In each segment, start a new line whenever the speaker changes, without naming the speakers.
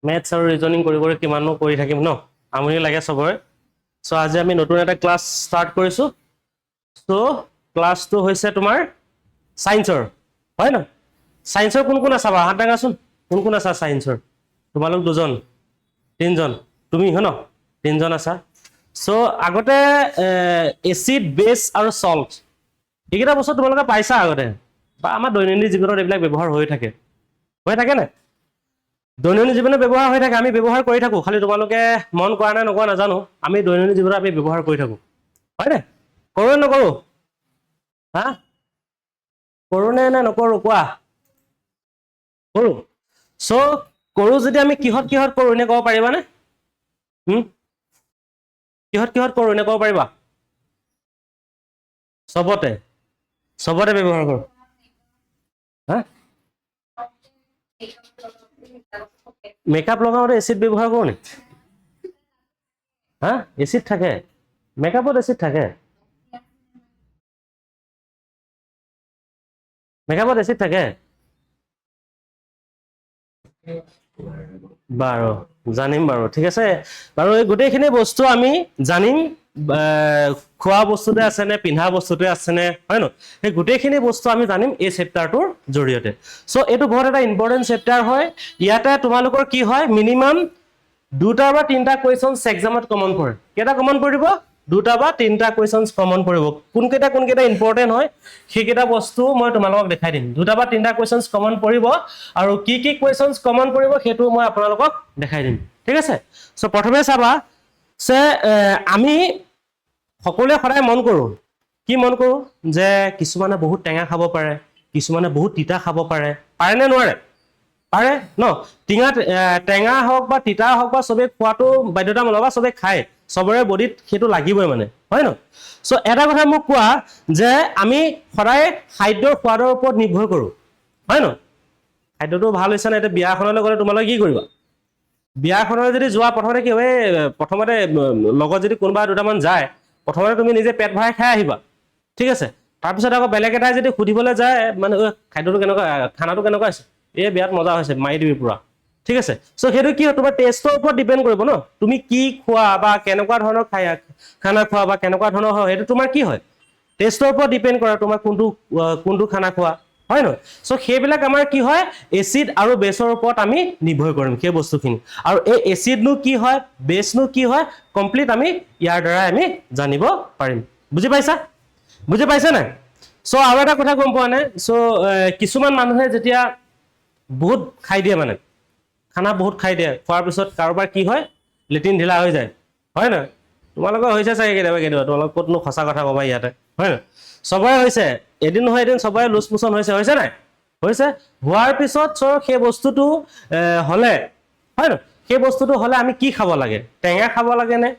Maths আৰু reasoning কৰি কিমানো কৰি থাকিম ন, আমনি লাগে চবৰে। চ' আজি আমি নতুন এটা ক্লাছ ষ্টাৰ্ট কৰিছোঁ। চ' ক্লাছটো হৈছে তোমাৰ ছায়েন্সৰ, হয় ন? ছায়েন্সৰ কোন কোন আছা বাৰু হাত দাঙাচোন, কোন কোন আছা ছায়েন্সৰ? তোমালোক দুজন, তিনিজন, তুমি হয় ন? তিনিজন আছা। চ' আগতে এচিড, বেছ আৰু চল্ট এইকেইটা বস্তু তোমালোকে পাইছা আগতে, বা আমাৰ দৈনন্দিন জীৱনত এইবিলাক ব্যৱহাৰ হৈ থাকে নাই? দৈনন্দিন জীৱনত ব্যৱহাৰ হৈ থাকে, আমি ব্যৱহাৰ কৰি থাকোঁ, খালি তোমালোকে মন কৰা নে নকৰা নাজানো, আমি দৈনন্দিন জীৱনত আমি ব্যৱহাৰ কৰি থাকোঁ, হয়নে? কৰোঁ নে নকৰোঁ? হা, কৰোঁ নে নকৰোঁ কোৱা? কৰোঁ। চ' কৰোঁ যদি আমি কিহত কিহত কৰোঁ এনে ক'ব পাৰিবানে? কিহত কিহত কৰোঁ এনে ক'ব পাৰিবা? চবতে ব্যৱহাৰ কৰোঁ। হা, মেকআপ লগাওঁতে এচিড ব্যৱহাৰ কৰোঁ নি? হা, এচিড থাকে? মেকআপত এচিড থাকে? মেকআপত এচিড থাকে? বাৰু জানিম বাৰু, ঠিক আছে বাৰু। এই গোটেইখিনি বস্তু আমি জানিম, খোৱা বস্তুতে আছে নে পিন্ধা বস্তুতে আছে নে, হয় ন? সেই গোটেইখিনি বস্তু আমি জানিম এই চেপ্টাৰটোৰ জৰিয়তে। চ' এইটো বহুত এটা ইম্পৰ্টেণ্ট চেপ্টাৰ হয়। ইয়াতে তোমালোকৰ কি হয়, মিনিমাম 2টা বা 3টা কুৱেশ্যনছ এক্সামত কমন পৰে। কেইটা কমন পৰিব? 2টা বা 3টা কুৱেশ্যনছ কমন পৰিব। কোনকেইটা ইম্পৰ্টেণ্ট হয় সেইকেইটা বস্তু মই তোমালোকক দেখাই দিম। 2টা বা 3টা কুৱেশ্যনছ কমন পৰিব, আৰু কি কুৱেশ্যনছ কমন পৰিব সেইটো মই আপোনালোকক দেখাই দিম, ঠিক আছে? চ' প্ৰথমে চাবা যে আমি সকলোৱে সদায় মন কৰোঁ, কি মন কৰোঁ যে কিছুমানে বহুত টেঙা খাব পাৰে, কিছুমানে বহুত তিতা খাব পাৰে, পাৰে নে নোৱাৰে? পাৰে ন? টেঙা হওক বা তিতা হওক বা চবেই খোৱাটো বাধ্যতামূলক, বা চবেই খায়, চবৰে বডিত সেইটো লাগিবই মানে, হয় ন? চ' এটা কথা মোক কোৱা যে আমি সদায় খাদ্যৰ সোৱাদৰ ওপৰত নিৰ্ভৰ কৰোঁ, হয় ন? খাদ্যটো ভাল হৈছে নে? এতিয়া বিয়াখনলৈ গ'লে তোমালোকে কি কৰিবা? বিয়াখনলৈ যদি যোৱা প্ৰথমতে কি হয়, প্ৰথমতে লগত যদি কোনোবা দুটামান যায়, প্ৰথমতে তুমি নিজে পেট ভৰাই খাই আহিবা, ঠিক আছে? তাৰপিছত আকৌ বেলেগ এটাই যদি সুধিবলৈ যায় মানে খাদ্যটো কেনেকুৱা, খানাটো কেনেকুৱা হৈছে, এই বিয়াত মজা হৈছে, মাৰি দিবি পুৰা, ঠিক আছে? চ' সেইটো কি হয়, তোমাৰ টেষ্টৰ ওপৰত ডিপেণ্ড কৰিব ন, তুমি কি খোৱা বা কেনেকুৱা ধৰণৰ খানা খোৱা বা কেনেকুৱা ধৰণৰ হয়, সেইটো তোমাৰ কি হয়, টেষ্টৰ ওপৰত ডিপেণ্ড কৰা, তোমাৰ কোনটো খানা খোৱা, হয় নহয়? চ' সেইবিলাক আমাৰ কি হয়, এচিড আৰু বেছৰ ওপৰত আমি নিৰ্ভৰ কৰিম সেই বস্তুখিনি। আৰু এই এচিডনো কি হয়, বেছনো কি হয়, কমপ্লিট আমি ইয়াৰ দ্বাৰাই আমি জানিব পাৰিম। বুজি পাইছা? বুজি পাইছা নাই? চ' আৰু এটা কথা গম পোৱা নাই? চ' কিছুমান মানুহে যেতিয়া বহুত খাই দিয়ে মানে, খানা বহুত খাই দিয়ে, খোৱাৰ পিছত কাৰোবাৰ কি হয়, লেট্ৰিন ঢিলা হৈ যায়, হয় নহয়? তোমালোকৰ হৈছে চাগে কেতিয়াবা, তোমালোক ক'তনো সঁচা কথা ক'বা ইয়াতে, হয় নহয়? চবৰে হৈছে, এদিন নহয় এদিন চবৰে লুজ মোচন হৈছে নাই? হৈছে। হোৱাৰ পিছত সেই বস্তুটো হ'লে, হয় নহয়? সেই বস্তুটো হ'লে আমি কি খাব লাগে? টেঙা খাব লাগে নে,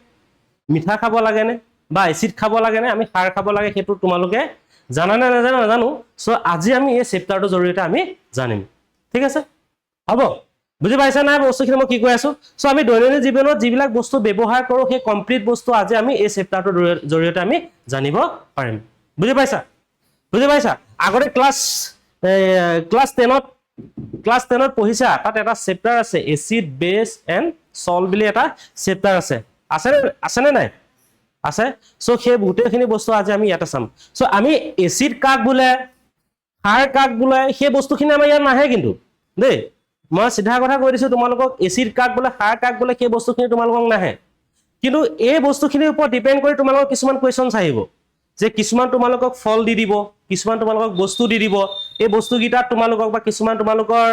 মিঠা খাব লাগে নে, বা এচিড খাব লাগে নে, আমি খাৰ খাব লাগে, সেইটো তোমালোকে জানা নে নাজানা নাজানো। চ' আজি আমি এই চেপ্টাৰটোৰ জৰিয়তে আমি জানিম, ঠিক আছে? হ'ব? বুজি পাইছা নাই বস্তুখিনি মই কি কৈ আছো? চ' আমি দৈনন্দিন জীৱনত যিবিলাক বস্তু ব্যৱহাৰ কৰোঁ, সেই কমপ্লিট বস্তু আজি আমি এই চেপ্টাৰটোৰ জৰিয়তে আমি জানিব পাৰিম। বুজি পাইছা? বুজি পাইছা? আগতে ক্লাছ 10ত পঢ়িছা, তাত এটা চেপ্টাৰ আছে, এচিড, বেছ এণ্ড চল্ট বুলি এটা চেপ্টাৰ আছে। আছেনে নাই? আছে। চ' সেই গোটেইখিনি বস্তু আজি আমি ইয়াতে চাম। চ' আমি এচিড কাক বোলে, সাৰ কাক বোলে, সেই বস্তুখিনি আমাৰ ইয়াত নাহে কিন্তু দেই। মই চিধা কথা কৈ দিছো তোমালোকক, এচিড কাক বোলে, সাৰ কাক বোলে, সেই বস্তুখিনি তোমালোকক নাহে। কিন্তু এই বস্তুখিনিৰ ওপৰত ডিপেণ্ড কৰি তোমালোকৰ কিছুমান কুৱেশ্যনছ আহিব, যে কিছুমান তোমালোকক ফল দি দিব, কিছুমান তোমালোকক বস্তু দি দিব, এই বস্তুকেইটাত তোমালোকক বা কিছুমান তোমালোকৰ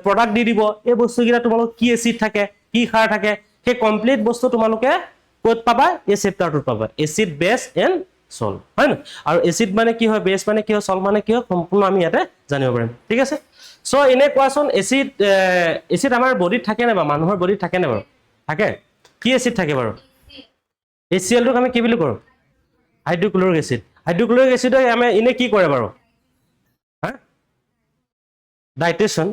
প্ৰডাক্ট দি দিব, এই বস্তুকেইটাত তোমালোকৰ কি এচিড থাকে, কি সাৰ থাকে, সেই কমপ্লিট বস্তু তোমালোকে ক'ত পাবা? এই চেপ্টাৰটোত পাবা, এচিড, বেছ এণ্ড চল্ট, হয় নহয়? আৰু এচিড মানে কি হয়, বেছ মানে কি হয়, চল্ট মানে কি হয়, সম্পূৰ্ণ আমি ইয়াতে জানিব পাৰিম, ঠিক আছে? চ' এনে কোৱাচোন, এচিড আমাৰ বডিত থাকে নে বাৰু, মানুহৰ বডিত থাকে নে বাৰু? থাকে? কি এচিড থাকে বাৰু? HCl টোক আমি কি বুলি কওঁ? Hydrochloric acid. হাইড্ৰক্লৰিক এচিডে আমি এনে কি কৰে বাৰু? হা, ডাইটেশ্যন,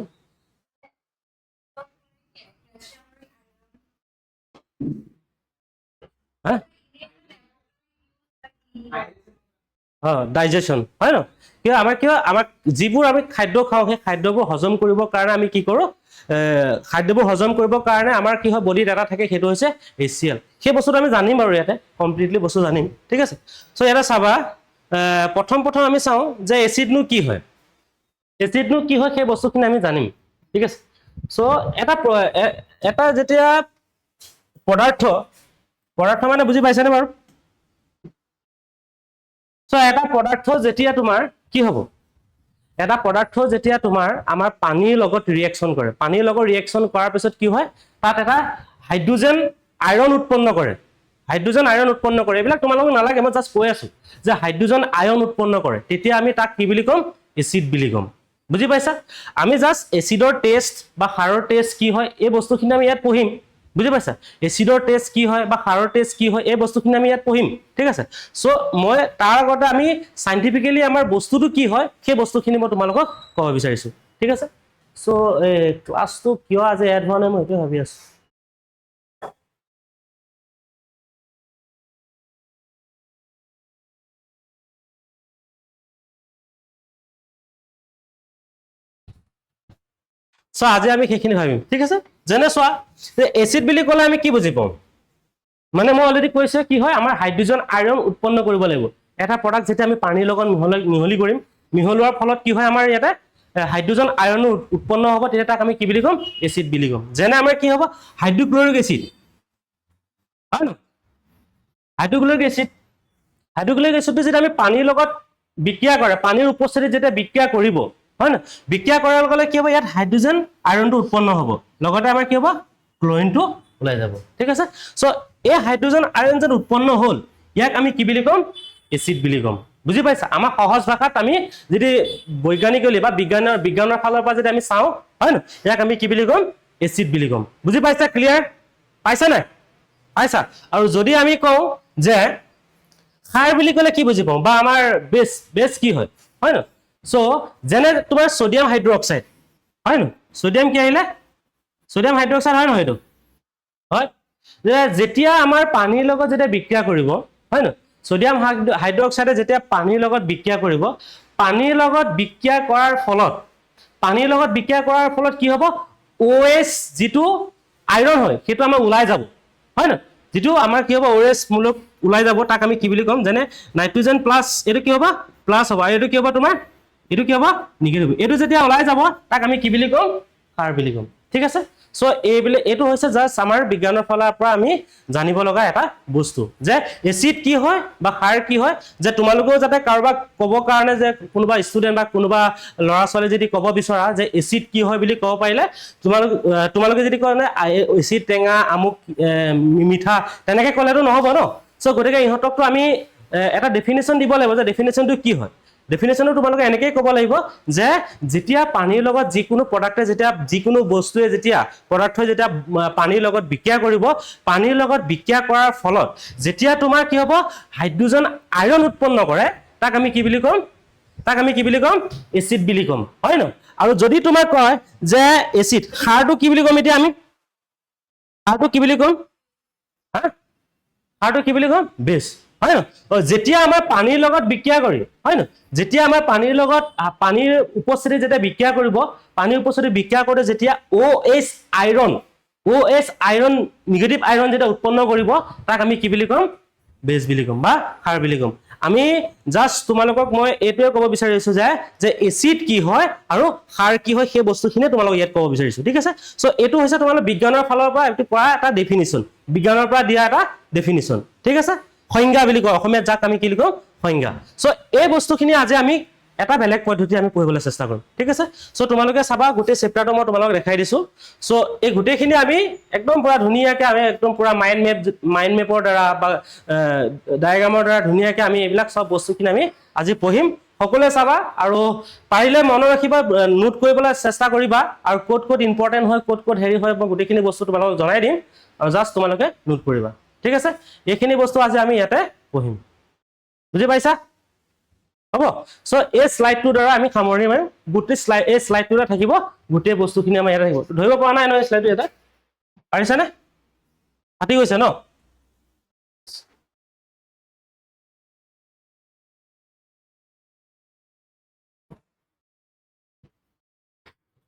হা, ডাইজেশ্যন হয় ন কিয় আমাৰ যিবোৰ আমি খাদ্য খাওঁ সেই খাদ্যবোৰ হজম কৰিবৰ কাৰণে আমি কি কৰোঁ খাদ্যবোৰ হজম কৰিবৰ কাৰণে আমাৰ কি হয় বডিত এটা থাকে সেইটো হৈছে HCl সেই বস্তুটো আমি জানিম বাৰু ইয়াতে কমপ্লিটলি বস্তু জানিম ঠিক আছে চ' ইয়াতে চাবা প্ৰথম আমি চাওঁ যে এচিডনো কি হয় সেই বস্তুখিনি আমি জানিম ঠিক আছে চ' এটা যেতিয়া পদাৰ্থ মানে বুজি পাইছেনে বাৰু চ' এটা পদাৰ্থ যেতিয়া তোমাৰ কি হ'ব এটা পদাৰ্থ যেতিয়া তোমাৰ আমাৰ পানীৰ লগত ৰিয়েকশ্যন কৰে পানীৰ লগত ৰিয়েকশ্যন কৰাৰ পিছত কি হয় তাত এটা হাইড্ৰোজেন আয়ৰন উৎপন্ন কৰে এইবিলাক তোমালোকক নালাগে মই জাষ্ট কৈ আছো যে হাইড্ৰোজেন আয়ন উৎপন্ন কৰে তেতিয়া আমি তাক কি বুলি ক'ম এচিড বুলি ক'ম বুজি পাইছা আমি জাষ্ট এচিডৰ টেষ্ট বা ক্ষাৰৰ টেষ্ট কি হয় এই বস্তুখিনি আমি ইয়াত পঢ়িম বুজি পাইছা এচিডৰ টেষ্ট কি হয় বা ক্ষাৰৰ টেষ্ট কি হয় এই বস্তুখিনি আমি ইয়াত পঢ়িম ঠিক আছে চ' মই তাৰ আগতে আমি সাইন্টিফিকেলি আমাৰ বস্তুটো কি হয় সেই বস্তুখিনি মই তোমালোকক ক'ব বিচাৰিছো ঠিক আছে চ' ক্লাছটো কিয় আজি এড হোৱা নাই মই এইটোৱে ভাবি আছো চ' আজি আমি সেইখিনি ভাবিম ঠিক আছে যেনে চোৱা যে এচিড বুলি ক'লে আমি কি বুজি পাওঁ মানে মই অলৰেডি কৈছো কি হয় আমাৰ হাইড্ৰোজেন আয়ৰন উৎপন্ন কৰিব লাগিব এটা প্ৰডাক্ট যেতিয়া আমি পানীৰ লগত মিহলি কৰিম মিহলোৱাৰ ফলত কি হয় আমাৰ ইয়াতে হাইড্ৰোজেন আয়ৰন উৎপন্ন হ'ব তেতিয়া তাক আমি কি বুলি ক'ম এচিড বুলি ক'ম যেনে আমাৰ কি হ'ব হাইড্ৰক্লৰিক এচিড হয় ন হাইড্ৰক্লৰিক এচিডটো যেতিয়া আমি পানীৰ লগত বিক্ৰিয়া কৰে পানীৰ উপস্থিতিত যেতিয়া বিক্ৰিয়া কৰিব হয় ন বিক্ৰিয়া কৰাৰ লগে লগে কি হ'ব ইয়াত হাইড্ৰোজেন আয়ৰনটো উৎপন্ন হ'ব লগতে আমাৰ কি হ'ব ক্লৰিনটো ওলাই যাব ঠিক আছে চ' এই হাইড্ৰোজেন আয়ৰন যেন উৎপন্ন হ'ল ইয়াক আমি কি বুলি ক'ম এচিড বুলি ক'ম বুজি পাইছা আমাৰ সহজ ভাষাত আমি যদি বৈজ্ঞানিকলি বা বিজ্ঞানৰ ফালৰ পৰা যদি আমি চাওঁ হয় ন ইয়াক আমি কি বুলি ক'ম এচিড বুলি ক'ম বুজি পাইছা ক্লিয়াৰ পাইছা নাই পাইছা আৰু যদি আমি কওঁ যে ক্ষাৰ বুলি ক'লে কি বুজি পাওঁ বা আমাৰ বেছ কি হয় হয় ন চ' যেনে তোমাৰ ছডিয়াম হাইড্ৰক্সাইড হয় ন ছডিয়াম কি আহিলে ছডিয়াম হাইড্ৰক্সাইড হয় নহয় এইটো হয় যে যেতিয়া আমাৰ পানীৰ লগত যেতিয়া বিক্ৰিয়া কৰিব হয় ন ছডিয়াম হাইড্ৰক্সাইডে যেতিয়া পানীৰ লগত বিক্ৰিয়া কৰিব পানীৰ লগত বিক্ৰিয়া কৰাৰ ফলত কি হ'ব OH যিটো আইৰন হয় সেইটো আমাৰ ওলাই যাব হয় ন যিটো আমাৰ কি হ'ব OH মূলক ওলাই যাব তাক আমি কি বুলি ক'ম যেনে নাইট্ৰজেন প্লাছ এইটো কি হ'ব প্লাছ হ'ব আৰু এইটো কি হ'ব তোমাৰ এইটো কি হ'ব নিগেটিভ এইটো যেতিয়া ওলাই যাব তাক আমি কি বুলি ক'ম ক্ষাৰ বুলি ক'ম ঠিক আছে চ' এইটো হৈছে জাষ্ট আমাৰ বিজ্ঞানৰ ফালৰ পৰা আমি জানিব লগা এটা বস্তু যে এচিড কি হয় বা ক্ষাৰ কি হয় যে তোমালোকেও যাতে কাৰোবাক ক'ব কাৰণে যে কোনোবা ষ্টুডেণ্ট বা কোনোবা ল'ৰা ছোৱালী যদি ক'ব বিচৰা যে এচিড কি হয় বুলি ক'ব পাৰিলে তোমালোকে যদি কয় এচিড টেঙা আমুক মিঠা তেনেকে ক'লেতো নহ'ব ন চ' গতিকে ইহঁতকতো আমি এটা ডেফিনেশ্যন দিব লাগিব যে ডেফিনেশ্যনটো কি হয় ডেফিনেশ্যনটো তোমালোকে এনেকেই ক'ব লাগিব যে যেতিয়া পানীৰ লগত যিকোনো প্ৰডাক্টে যেতিয়া যিকোনো বস্তুৱে যেতিয়া পদাৰ্থই যেতিয়া পানীৰ লগত বিক্ৰিয়া কৰিব পানীৰ লগত বিক্ৰিয়া কৰাৰ ফলত যেতিয়া তোমাৰ কি হ'ব হাইড্ৰোজেন আয়ৰন উৎপন্ন কৰে তাক আমি কি বুলি ক'ম এচিড বুলি ক'ম হয় ন আৰু যদি তোমাৰ কয় যে এচিড ক্ষাৰটো কি বুলি ক'ম এতিয়া আমি ক্ষাৰটো কি বুলি ক'ম ক্ষাৰটো কি বুলি ক'ম বেছ হয় ন যেতিয়া আমাৰ পানীৰ লগত বিক্ৰিয়া কৰি হয় ন যেতিয়া আমাৰ পানীৰ লগত পানীৰ উপস্থিতি যেতিয়া বিক্ৰিয়া কৰিব পানীৰ উপস্থিতি বিক্ৰিয়া কৰোঁতে যেতিয়া OH আইৰন নিগেটিভ আইৰন যেতিয়া উৎপন্ন কৰিব তাক আমি কি বুলি ক'ম বেছ বুলি ক'ম বা ক্ষাৰ বুলি ক'ম আমি জাষ্ট তোমালোকক মই এইটোৱে ক'ব বিচাৰিছো যে এচিড কি হয় আৰু ক্ষাৰ কি হয় সেই বস্তুখিনিয়ে তোমালোকক ইয়াত ক'ব বিচাৰিছো ঠিক আছে চ' এইটো হৈছে তোমালোক বিজ্ঞানৰ ফালৰ পৰা এইটো পৰা এটা ডেফিনিশ্যন বিজ্ঞানৰ পৰা দিয়া এটা ডেফিনিশ্যন ঠিক আছে সংজ্ঞা বুলি কয় অসমীয়াত যাক আমি কি বুলি কওঁ সংজ্ঞা চ' এই বস্তুখিনি আজি আমি এটা বেলেগ পদ্ধতি আমি পঢ়িবলৈ চেষ্টা কৰিম ঠিক আছে চ' তোমালোকে চাবা গোটেই চেপ্টাৰটো মই তোমালোকক দেখাই দিছো চ' এই গোটেইখিনি আমি একদম পুৰা ধুনীয়াকৈ আমি একদম পুৰা মাইণ্ড মেপৰ দ্বাৰা বা ডায়েগ্ৰামৰ দ্বাৰা ধুনীয়াকৈ আমি এইবিলাক চব বস্তুখিনি আমি আজি পঢ়িম সকলোৱে চাবা আৰু পাৰিলে মনত ৰাখিবা নোট কৰিবলৈ চেষ্টা কৰিবা আৰু ক'ত ইম্পৰ্টেণ্ট হয় ক'ত হেৰি হয় মই গোটেইখিনি বস্তু তোমালোকক জনাই দিম আৰু জাষ্ট তোমালোকে নোট কৰিবা ঠিক আছে এইখিনি বস্তু আজি আমি ইয়াতে পঢ়িম বুজি পাইছা হ'ব চ' এই শ্লাইডটোৰ দ্বাৰা আমি সামৰণি মাৰিম গোটেই এই শ্লাইডটোতে থাকিব গোটেই বস্তুখিনি আমাৰ ইয়াতে থাকিব ধৰিব পৰা নাই নহয় শ্লাইডটো ইয়াতে পাৰিছানে ফাটি গৈছে ন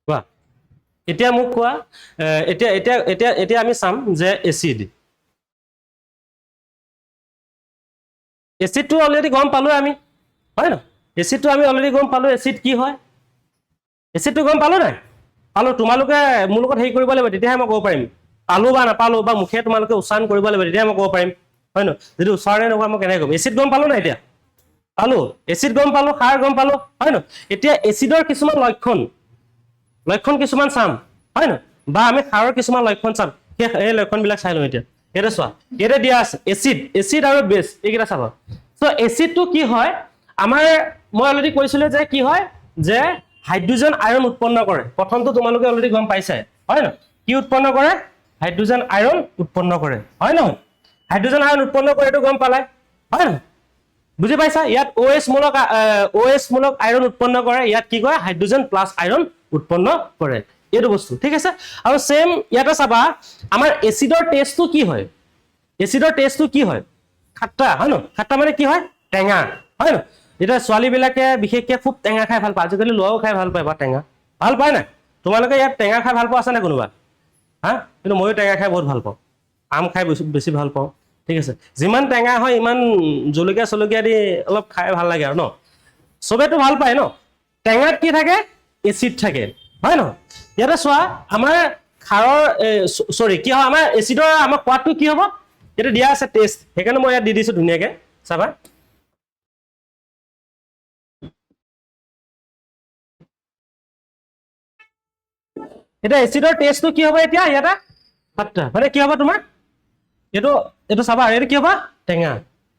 কোৱা এতিয়া মোক কোৱা এতিয়া এতিয়া এতিয়া এতিয়া আমি চাম যে এচিড এচিডটো অলৰেডি গম পালো আমি হয় না এচিডটো আমি অলৰেডি গম পালো এচিড কি হয় এচিডটো গম পালো নাই পালো তোমালোকে মোৰ লগত হেৰি কৰিব লাগিব তেতিয়াহে মই ক'ব পাৰিম পালো বা নাপালো বা মুখে তোমালোকে উচ্চাৰণ কৰিব লাগিব তেতিয়াহে মই ক'ব পাৰিম হয় ন যদি উচ্চাৰণে নকৰা মই কেনেকৈ ক'ম এচিড গম পালো নাই এতিয়া পালো এচিড গম পালো সাৰ গম পালো হয় ন এতিয়া এচিডৰ কিছুমান লক্ষণ কিছুমান চাম হয় ন বা আমি সাৰৰ কিছুমান লক্ষণ চাম এই লক্ষণবিলাক চাই লওঁ এতিয়া এটা চোৱা এটা দিয়া আছে এচিড আৰু বেছ এইকেইটা চাবা সো এচিডটো কি হয় আমাৰ মই অলৰেডি কৈছিলো যে কি হয় যে হাইড্ৰোজেন আয়ন উৎপন্ন কৰে প্ৰথমটো তোমালোকে অলৰেডি গম পাইছাই হয় ন কি উৎপন্ন কৰে হাইড্ৰোজেন আয়ন উৎপন্ন কৰে হয় ন হাইড্ৰোজেন আয়ন উৎপন্ন কৰে এইটো গম পালাই হয় ন বুজি পাইছা ইয়াত OH মূলক আয়ৰন উৎপন্ন কৰে ইয়াত কি কয় হাইড্ৰোজেন প্লাস আয়ৰন উৎপন্ন কৰে এইটো বস্তু ঠিক আছে আৰু সেম ইয়াতে চাবা আমাৰ এচিডৰ টেষ্টটো কি হয় এচিডৰ টেষ্টটো কি হয় খাট্টা হয় ন খাট্টা মানে কি হয় টেঙা হয় ন এটা ছোৱালী বিলাকে বিশেষকৈ খুব টেঙা খাই ভাল পায় আজিকালি ল'ৰাও খাই ভাল পায় বা টেঙা ভাল পায় না তোমালোকে ইয়াত টেঙা খাই ভাল পোৱা আছে না কোনোবা হা কিন্তু ময়ো টেঙা খাই বহুত ভাল পাওঁ আম খাই বেছি ভাল পাওঁ ঠিক আছে যিমান টেঙা হয় ইমান জলকীয়া দি অলপ খাই ভাল লাগে আৰু ন সবেতো ভাল পায় ন টেঙাত কি থাকে এচিড থাকে হয় ন ইয়াতে চোৱা আমাৰ খাৰৰ সৰি কি হয় আমাৰ এচিডৰ আমাৰ সোৱাদটো কি হ'ব এটা দিয়া আছে টেষ্ট সেইকাৰণে মই ইয়াত দি দিছো ধুনীয়াকৈ চাবা এটা এচিডৰ টেষ্টটো কি হ'ব এতিয়া ইয়াতে খাট্টা মানে কি হ'ব তোমাৰ এইটো চাবা এইটো কি হ'ব টেঙা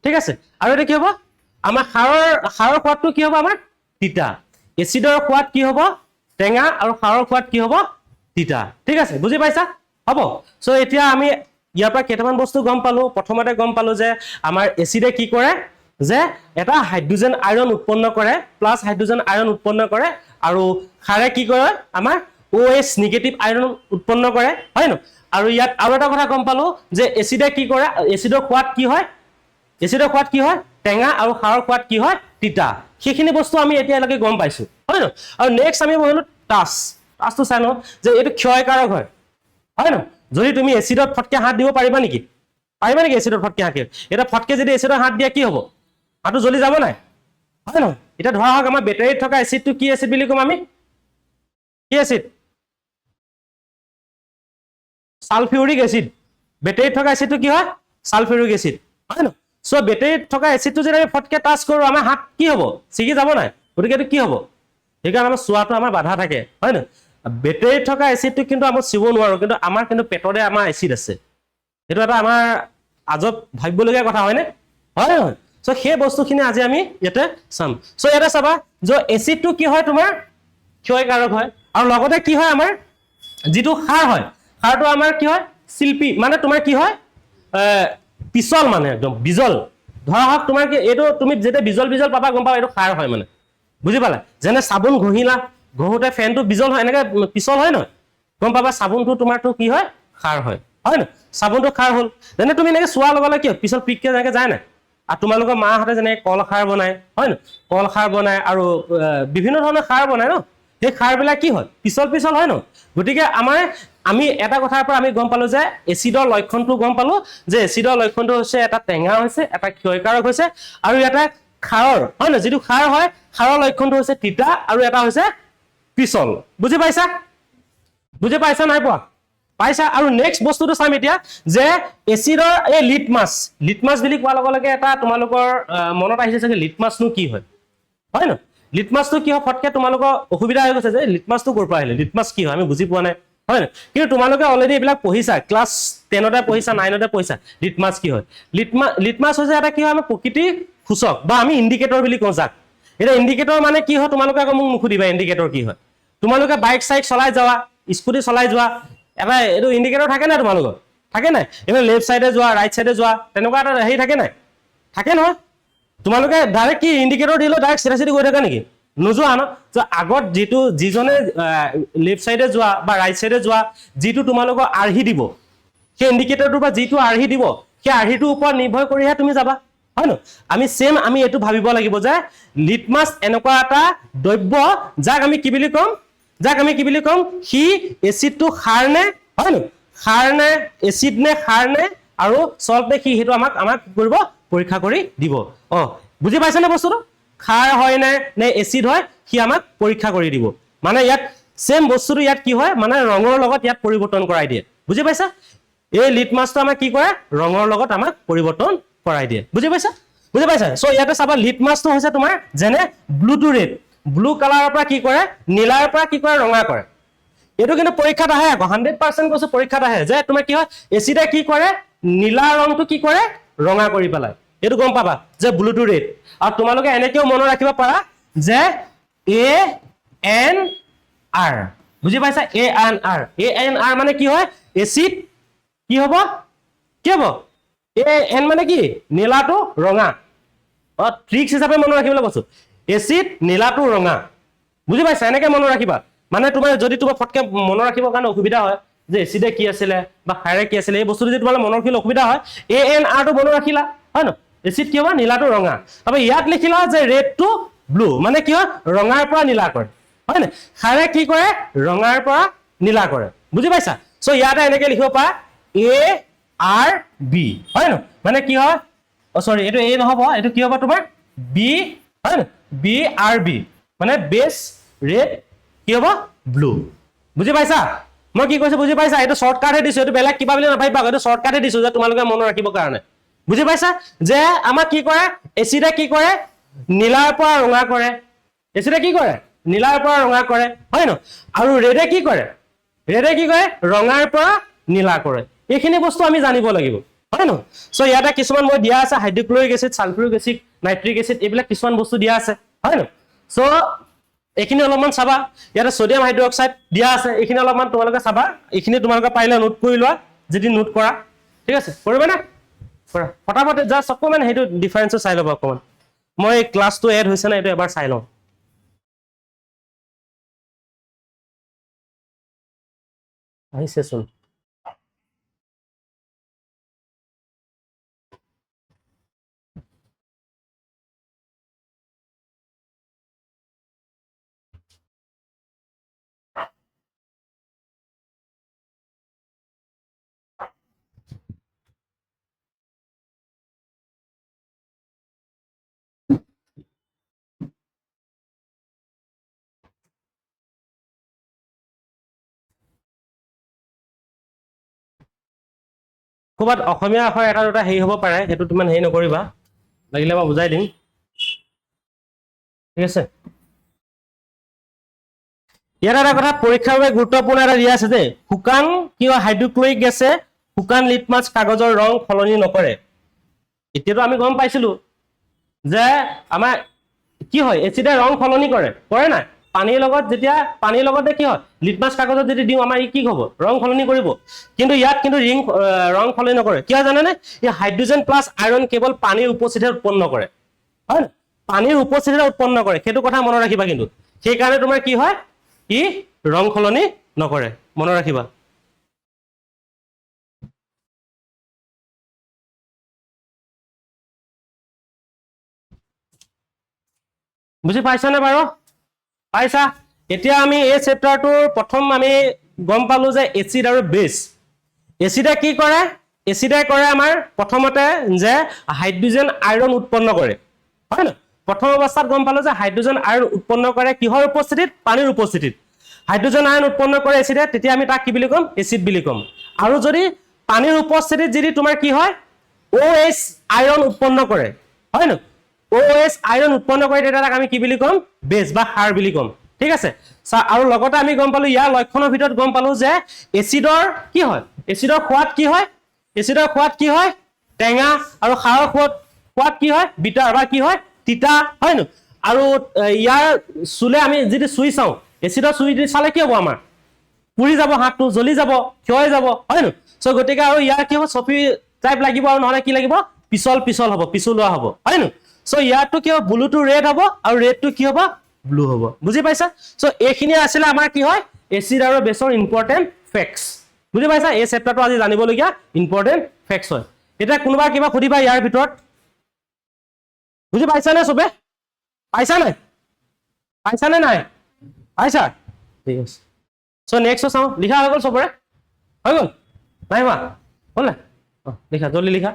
ঠিক আছে আৰু এইটো কি হ'ব আমাৰ সাৰৰ সোৱাদটো কি হ'ব আমাৰ তিতা এচিডৰ সোৱাদ কি হ'ব টেঙা আৰু সাৰৰ সোৱাদ কি হ'ব তিতা ঠিক আছে বুজি পাইছা হ'ব সো এতিয়া আমি ইয়াৰ পৰা কেইটামান বস্তু গম পালো প্ৰথমতে গম পালো যে আমাৰ এচিডে কি কৰে যে এটা হাইড্ৰোজেন আয়ৰন উৎপন্ন কৰে প্লাস হাইড্ৰোজেন আয়ৰন উৎপন্ন কৰে আৰু সাৰে কি কৰে আমাৰ OH নিগেটিভ আয়ৰন উৎপন্ন কৰে হয় ন আৰু ইয়াত আৰু এটা কথা গম পালো যে এচিডে কি কৰে এচিডৰ সোৱাদ কি হয় টেঙা আৰু সাৰৰ সোৱাদ কি হয় তিতা সেইখিনি বস্তু আমি এতিয়ালৈকে গম পাইছো হয় ন আৰু নেক্সট আমি বহিলো টাচটো চাই লওঁ যে এইটো ক্ষয়কাৰক হয় হয় ন যদি তুমি এচিডত ফটকে হাত দিব পাৰিবা নেকি এচিডত ফটকে হাত এটা ফটকে যদি এচিডত হাত দিয়া কি হ'ব হাতটো জ্বলি যাব নাই হয় ন এতিয়া ধৰা হওক আমাৰ বেটাৰীত থকা এচিডটো কি এচিড বুলি ক'ম আমি কি এচিড সালফিউৰিক এচিড বেটাৰীত থকা এচিডটো কি হয় সালফিউৰিক এচিড হয় ন সো বেটাৰীত থকা এচিডটো যদি আমি ফটকে টাচ কৰো আমাৰ হাত কি হ'ব ছিগি যাব নাই গতিকে এইটো কি হ'ব সেইকাৰণে আমাৰ চোৱাটো আমাৰ বাধা থাকে হয় ন বেটাৰীত থকা এচিডটো কিন্তু আমি চিব নোৱাৰো কিন্তু আমাৰ কিন্তু পেটৰে আমাৰ এচিড আছে এইটো এটা আমাৰ আজব ভাবিবলগীয়া কথা হয়নে হয় নহয় সো সেই বস্তুখিনি আজি আমি ইয়াতে চাম সো ইয়াতে চাবা যে এচিডটো কি হয় তোমাৰ ক্ষয়কাৰক হয় আৰু লগতে কি হয় আমাৰ যিটো সাৰ হয় সাৰটো আমাৰ কি হয় শিল্পী মানে তোমাৰ কি হয় পিছল মানে একদম বিজল ধৰা হওক তোমাৰ কি এইটো তুমি যেতিয়া বিজল পাবা গম পাবা এইটো সাৰ হয় মানে বুজি পালা যেনে চাবোন ঘঁহোতে ফেনটো বিজল হয় এনেকৈ পিছল হয় নহয় গম পাবা চাবোনটো তোমাৰটো কি হয় সাৰ হয় হয় নহয় চাবোনটো সাৰ হ'ল যেনে তুমি এনেকৈ চোৱাৰ লগে কি পিছল পিককৈ যেনেকৈ যায় নাই আৰু তোমালোকৰ মাহঁতে যেনেকৈ কল খাৰ বনায় হয় নহয় কল খাৰ বনায় আৰু বিভিন্ন ধৰণৰ খাৰ বনায় ন সেই খাৰবিলাক কি হয় পিছল হয় ন গতিকে আমি এটা কথাৰ পৰা আমি গম পালো যে এচিডৰ লক্ষণটো গম পালো যে এচিডৰ লক্ষণটো হৈছে এটা টেঙা হৈছে এটা ক্ষয়কাৰক হৈছে আৰু এটা খাৰৰ হয় ন যিটো খাৰ হয় খাৰৰ লক্ষণটো হৈছে তিতা আৰু এটা হৈছে পিছল বুজি পাইছা নাই পোৱা পাইছা আৰু নেক্সট বস্তুটো চাম এতিয়া যে এচিডৰ এই লিটমাছ বুলি কোৱাৰ লগে লগে এটা তোমালোকৰ মনত আহিছে চাগে লিটমাছনো কি হয় হয় ন লিটমাছটো কি হয় ফটকে তোমালোকৰ অসুবিধা হৈ গৈছে যে লিটমাছটো ক'ৰ পৰা আহিলে লিটমাছ কি হয় আমি বুজি পোৱা নাই হয় না কিন্তু তোমালোকে অলৰেডি এইবিলাক পঢ়িছা ক্লাছ 10তে পঢ়িছা 9তে পঢ়িছা লিটমাছ কি হয় লিটমাছ হৈছে এটা কি হয় আমাৰ প্ৰকৃতিৰ সূচক বা আমি ইণ্ডিকেটৰ বুলি কওঁ যাক এটা ইণ্ডিকেটৰ মানে কি হয় তোমালোকে আকৌ মোক নুসুধিবা ইণ্ডিকেটৰ কি হয় তোমালোকে বাইক চলাই যোৱা স্কুটি চলাই যোৱা এটা এইটো ইণ্ডিকেটৰ থাকে নাই তোমালোকৰ থাকে নাই এনে লেফ্ট সাইডে যোৱা ৰাইট সাইডে যোৱা তেনেকুৱা এটা হেৰি থাকে নাই থাকে নহয় তোমালোকে ডাইৰেক্ট কি ইণ্ডিকেটৰ দিলে ডাইৰেক্ট চিধা গৈ থাকা নেকি নোযোৱা ন আগত যিজনে লেফ্ট সাইডে যোৱা বা ৰাইট সাইডে যোৱা যিটো তোমালোকৰ আৰ্হি দিব সেই ইণ্ডিকেটৰটো বা যিটো আৰ্হি দিব সেই আৰ্হিটোৰ ওপৰত নিৰ্ভৰ কৰিহে তুমি যাবা হয় ন আমি এইটো ভাবিব লাগিব যে লিটমাছ এনেকুৱা এটা দ্ৰব্য যাক আমি কি বুলি ক'ম যাক আমি কি বুলি কম সি এচিডটো খাৰ নে হয় নো খাৰ নে এচিড নে খাৰ নে আৰু সল্ট নে সি হেতু আমাক কৰিব পৰীক্ষা কৰি দিব বুজি পাইছে নে বস্তুটো খাৰ হয় নে এচিড হয় সি আমাক পৰীক্ষা কৰি দিব মানে ইয়াত সেম বস্তুটো ইয়াত কি হয় মানে ৰঙৰ লগত ইয়াত পৰিৱৰ্তন কৰাই দিয়ে বুজি পাইছা এই লিটমাছটো আমাক কি কৰে ৰঙৰ লগত আমাক পৰিৱৰ্তন কৰাই দিয়ে বুজি পাইছা সো ইয়াতে চাবা লিটমাছটো হৈছে তোমাৰ যেনে ব্লু টু ৰেড ব্লু কালাৰৰ পৰা কি কৰে নীলাৰ পৰা কি কৰে ৰঙা কৰে এটো কিন্তু পৰীক্ষাত আহে আকৌ 100% কৈছে পৰীক্ষাত আহে যে তোমাৰ কি হয় এচিডে কি কৰে নীলা ৰংটো কি কৰে ৰঙা কৰি পেলাই এটো গম পাবা যে ব্লু টু ৰেড আৰু তোমালোকে এনেকেও মনত ৰাখিব পাৰা যে এ এন আৰ বুজি পাইছা এ এন আৰ মানে কি হয় এচিড কি হ'ব এ এন মানে কি নীলাটো ৰঙা ট্ৰিক্স হিচাপে মনত ৰাখিবলৈ কৈছো এচিড নীলাটো ৰঙা বুজি পাইছা এনেকে মনত ৰাখিবা মানে তোমাৰ যদি তোমাৰ ফটকে মনত ৰাখিবৰ কাৰণে অসুবিধা হয় যে এচিডে কি আছিলে বা খাৰে কি আছিলে এই বস্তুটো যদি তোমালে মনত ৰাখিলে অসুবিধা হয় এ এন আৰ টো মনত ৰাখিলা হয় ন এচিড কি হ'ব নীলাটো ৰঙা তাৰপৰা ইয়াত লিখিলা যে ৰেড টু ব্লু মানে কি হয় ৰঙাৰ পৰা নীলা কৰে হয় না খাৰে কি কৰে ৰঙাৰ পৰা নীলা কৰে বুজি পাইছা সো ইয়াতে এনেকে লিখিব পাৰা এ আৰ বি হয় ন মানে কি হয় সৰি এটো এ নহব এটো কি হ'ব তোমাৰ বি হয় ন বি আৰ বি মানে বেস ৰেড কি হ'ব ব্লু বুজি পাইছা মই কি কৈছো বুজি পাইছা এটো শৰ্টকাট হে দিছো এটো বেলেগ কিবা বুলি নাভাবিবা এটো শৰ্টকাট হে দিছো যে তোমালোকে মনত ৰাখিবৰ কাৰণে বুজি পাইছা যে আমাক কি কৰে এচিডে কি কৰে নীলাৰ পৰা ৰঙা কৰে এচিডে কি কৰে নীলাৰ পৰা ৰঙা কৰে হয় ন আৰু ৰেডে কি কৰে ৰঙাৰ পৰা নীলা কৰে এইখিনি বস্তু আমি জানিব লাগিব হয় ন সো ইয়াতে কিছুমান মই দিয়া আছে হাইড্ৰক্লোৰিক এসিড সালফিউৰিক এসিড নাইট্ৰিক এসিড এইবিলাক কিছুমান বস্তু দিয়া আছে হয় ন সো এইখিনি অলপমান চাবা ইয়াতে সোডিয়াম হাইড্ৰক্সাইড দিয়া আছে এইখিনি অলপমান তোমালোকে চাবা এইখিনি তোমালোকে পাৰিলে নোট কৰি লোৱা যদি নোট কৰা ঠিক আছে কৰিবা না কৰা ফটাফট জাস্ট অকমান হেতু ডিফাৰেন্স চাই ল'বা অকমান মই ক্লাসটো এড হৈছে না এটো এবাৰ চাই লওঁ আহিছেচোন ক'বাত অসমীয়া আখৰ এটা দুটা হেৰি হ'ব পাৰে সেইটো তুমি হেৰি নকৰিবা লাগিলে মই বুজাই দিম ঠিক আছে ইয়াত এটা কথা পৰীক্ষাৰ বাবে গুৰুত্বপূৰ্ণ এটা দিয়া আছে যে শুকান কিয় হাইড্ৰক্লোৰিক গেছে শুকান লিটমাছ কাগজৰ ৰং সলনি নকৰে এতিয়াতো আমি গম পাইছিলো যে আমাৰ কি হয় এচিডে ৰং সলনি কৰে নাই পানীৰ লগত যেতিয়া পানীৰ লগতে কি হয় লিটমাছ কাগজত যদি দিওঁ আমাৰ ই কি হ'ব ৰং সলনি কৰিব কিন্তু ইয়াত কিন্তু ৰং সলনি নকৰে কিয় জানেনে এই হাইড্ৰোজেন প্লাছ আইৰন কেৱল পানীৰ উপস্থিতিত উৎপন্ন কৰে হয় না পানীৰ উপস্থিতিত উৎপন্ন কৰে সেইটো কথা মনত ৰাখিবা কিন্তু সেই কাৰণে তোমাৰ কি হয় ই ৰং সলনি নকৰে মনত ৰাখিবা বুজি পাইছা নে বাৰু পাইছা এতিয়া আমি এই চেপ্টাৰটোৰ প্ৰথম আমি গম পালো যে এচিড আৰু বেছ এচিডে কি কৰে এচিডে কৰে আমাৰ প্ৰথমতে যে হাইড্ৰোজেন আইৰন উৎপন্ন কৰে হয় না প্ৰথম অৱস্থাত গম পালো যে হাইড্ৰোজেন আইৰন উৎপন্ন কৰে কিহৰ উপস্থিতিত পানীৰ উপস্থিতিত হাইড্ৰোজেন আয়ন উৎপন্ন কৰে এচিডে তেতিয়া আমি তাক কি বুলি কম এচিড বুলি কম আৰু যদি পানীৰ উপস্থিতিত যদি তোমাৰ কি হয় OH আয়ন উৎপন্ন কৰে হয় না OH আয়ন উৎপন্ন কৰে তেতিয়া তাক আমি কি বুলি কম বেছ বা ক্ষাৰ বুলি কম ঠিক আছে আৰু লগতে আমি গম পালো ইয়াৰ লক্ষণৰ ভিতৰত গম পালো যে এচিডৰ কি হয় এচিডৰ সোৱাদ কি হয় টেঙা আৰু ক্ষাৰৰ সোৱাদ কি হয় বিটাৰ বা কি হয় তিতা হয় ন আৰু ইয়াৰ চুলে আমি যদি চুই চাওঁ এচিডৰ চুই দি চালে কি হ'ব আমাৰ পুৰি যাব হাতটো জ্বলি যাব ক্ষয় যাব হয় ন সো গতিকে আৰু ইয়াৰ কি হ'ব চফি টাইপ লাগিব আৰু নহলে কি লাগিব পিছল হ'ব পিছলোৱা হ'ব হয় ন সো ইয়াৰটো কি হ'ব ব্লু টু ৰেড হ'ব আৰু ৰেড টু কি হ'ব ব্লু হ'ব বুজি পাইছা সো এইখিনি আছিল আমাৰ কি হয় এচিড আৰু বেছৰ ইম্পৰ্টেন্ট ফেক্টস বুজি পাইছা এই চেপ্টাৰটো আজি জানিবলগীয়া ইম্পৰ্টেন্ট ফেক্টস হয় এটা কোনোবা কিবা খুদিবা ইয়াৰ ভিতৰত বুজি পাইছা নে সবে পাইছা নে নাই পাইছা ঠিক আছে সো নেক্সট চাওঁ লিখা হৈ গ'ল চবৰে হৈ গ'ল নাই হোৱা হ'ল নাই লিখা জলদি লিখা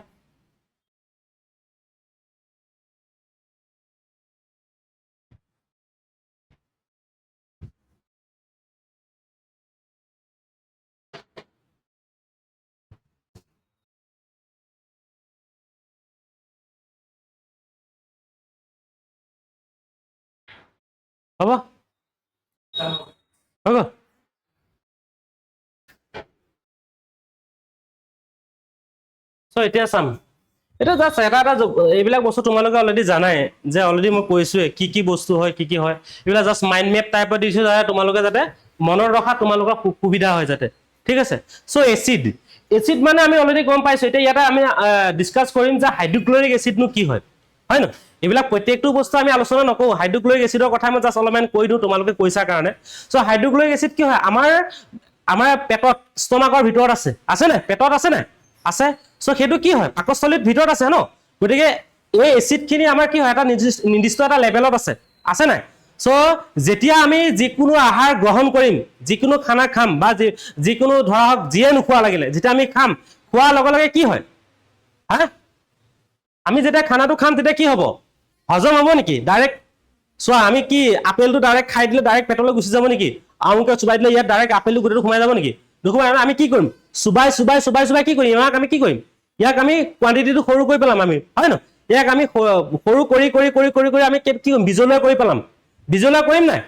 হ'ব হৈ গ'ল চ' এতিয়া চাম এটা জাষ্ট এটা এইবিলাক বস্তু তোমালোকে অলৰেডি জানাই যে অলৰেডি মই কৈছোৱে কি বস্তু হয় কি হয় এইবিলাক জাষ্ট মাইণ্ড মেপ টাইপত দিছোঁ যাতে তোমালোকে যাতে মনত ৰখা তোমালোকৰ সুবিধা হয় যাতে ঠিক আছে চ' এচিড এচিড মানে আমি অলৰেডি গম পাইছোঁ এতিয়া ইয়াতে আমি ডিছকাছ কৰিম যে হাইড্ৰক্লৰিক এচিডনো কি হয় ন এইবিলাক প্ৰত্যেকটো বস্তু আমি আলোচনা নকৰোঁ হাইড্ৰক্লৰিক এচিডৰ কথা মই জাষ্ট অলপমান কৈ দিওঁ তোমালোকে কৈছা কাৰণে চ' হাইড্ৰক্লৰিক এচিড কি হয় আমাৰ পেটত ষ্টমাকৰ ভিতৰত আছে নাই পেটত আছে নাই আছে চ' সেইটো কি হয় পাকস্থলীত ভিতৰত আছে ন গতিকে এই এচিডখিনি আমাৰ কি হয় এটা নিৰ্দিষ্ট এটা লেভেলত আছে নাই চ' যেতিয়া আমি যিকোনো আহাৰ গ্ৰহণ কৰিম যিকোনো খানা খাম বা যিকোনো ধৰা হওক যিয়ে নোখোৱা লাগিলে যেতিয়া আমি খাম খোৱাৰ লগে লগে কি হয় হা আমি যেতিয়া খানাটো খাম তেতিয়া কি হ'ব হজম হ'ব নেকি ডাইৰেক্ট চোৱা আমি কি আপেলটো ডাইৰেক্ট খাই দিলে ডাইৰেক্ট পেটলৈ গুচি যাব নেকি আঙুলকে চুবাই দিলে ইয়াত ডাইৰেক্ট আপেলটো গোটেইটো সোমাই যাব নেকি নোসোমাই আমি কি কৰিম চুবাই কি কৰিম ইয়াক আমি কি কৰিম ইয়াক আমি কোৱান্টিটিটো সৰু কৰি পেলাম আমি হয় ন ইয়াক আমি সৰু কৰি আমি কি কৰিম বিজলুৱা কৰি পেলাম বিজলুৱা কৰিম নাই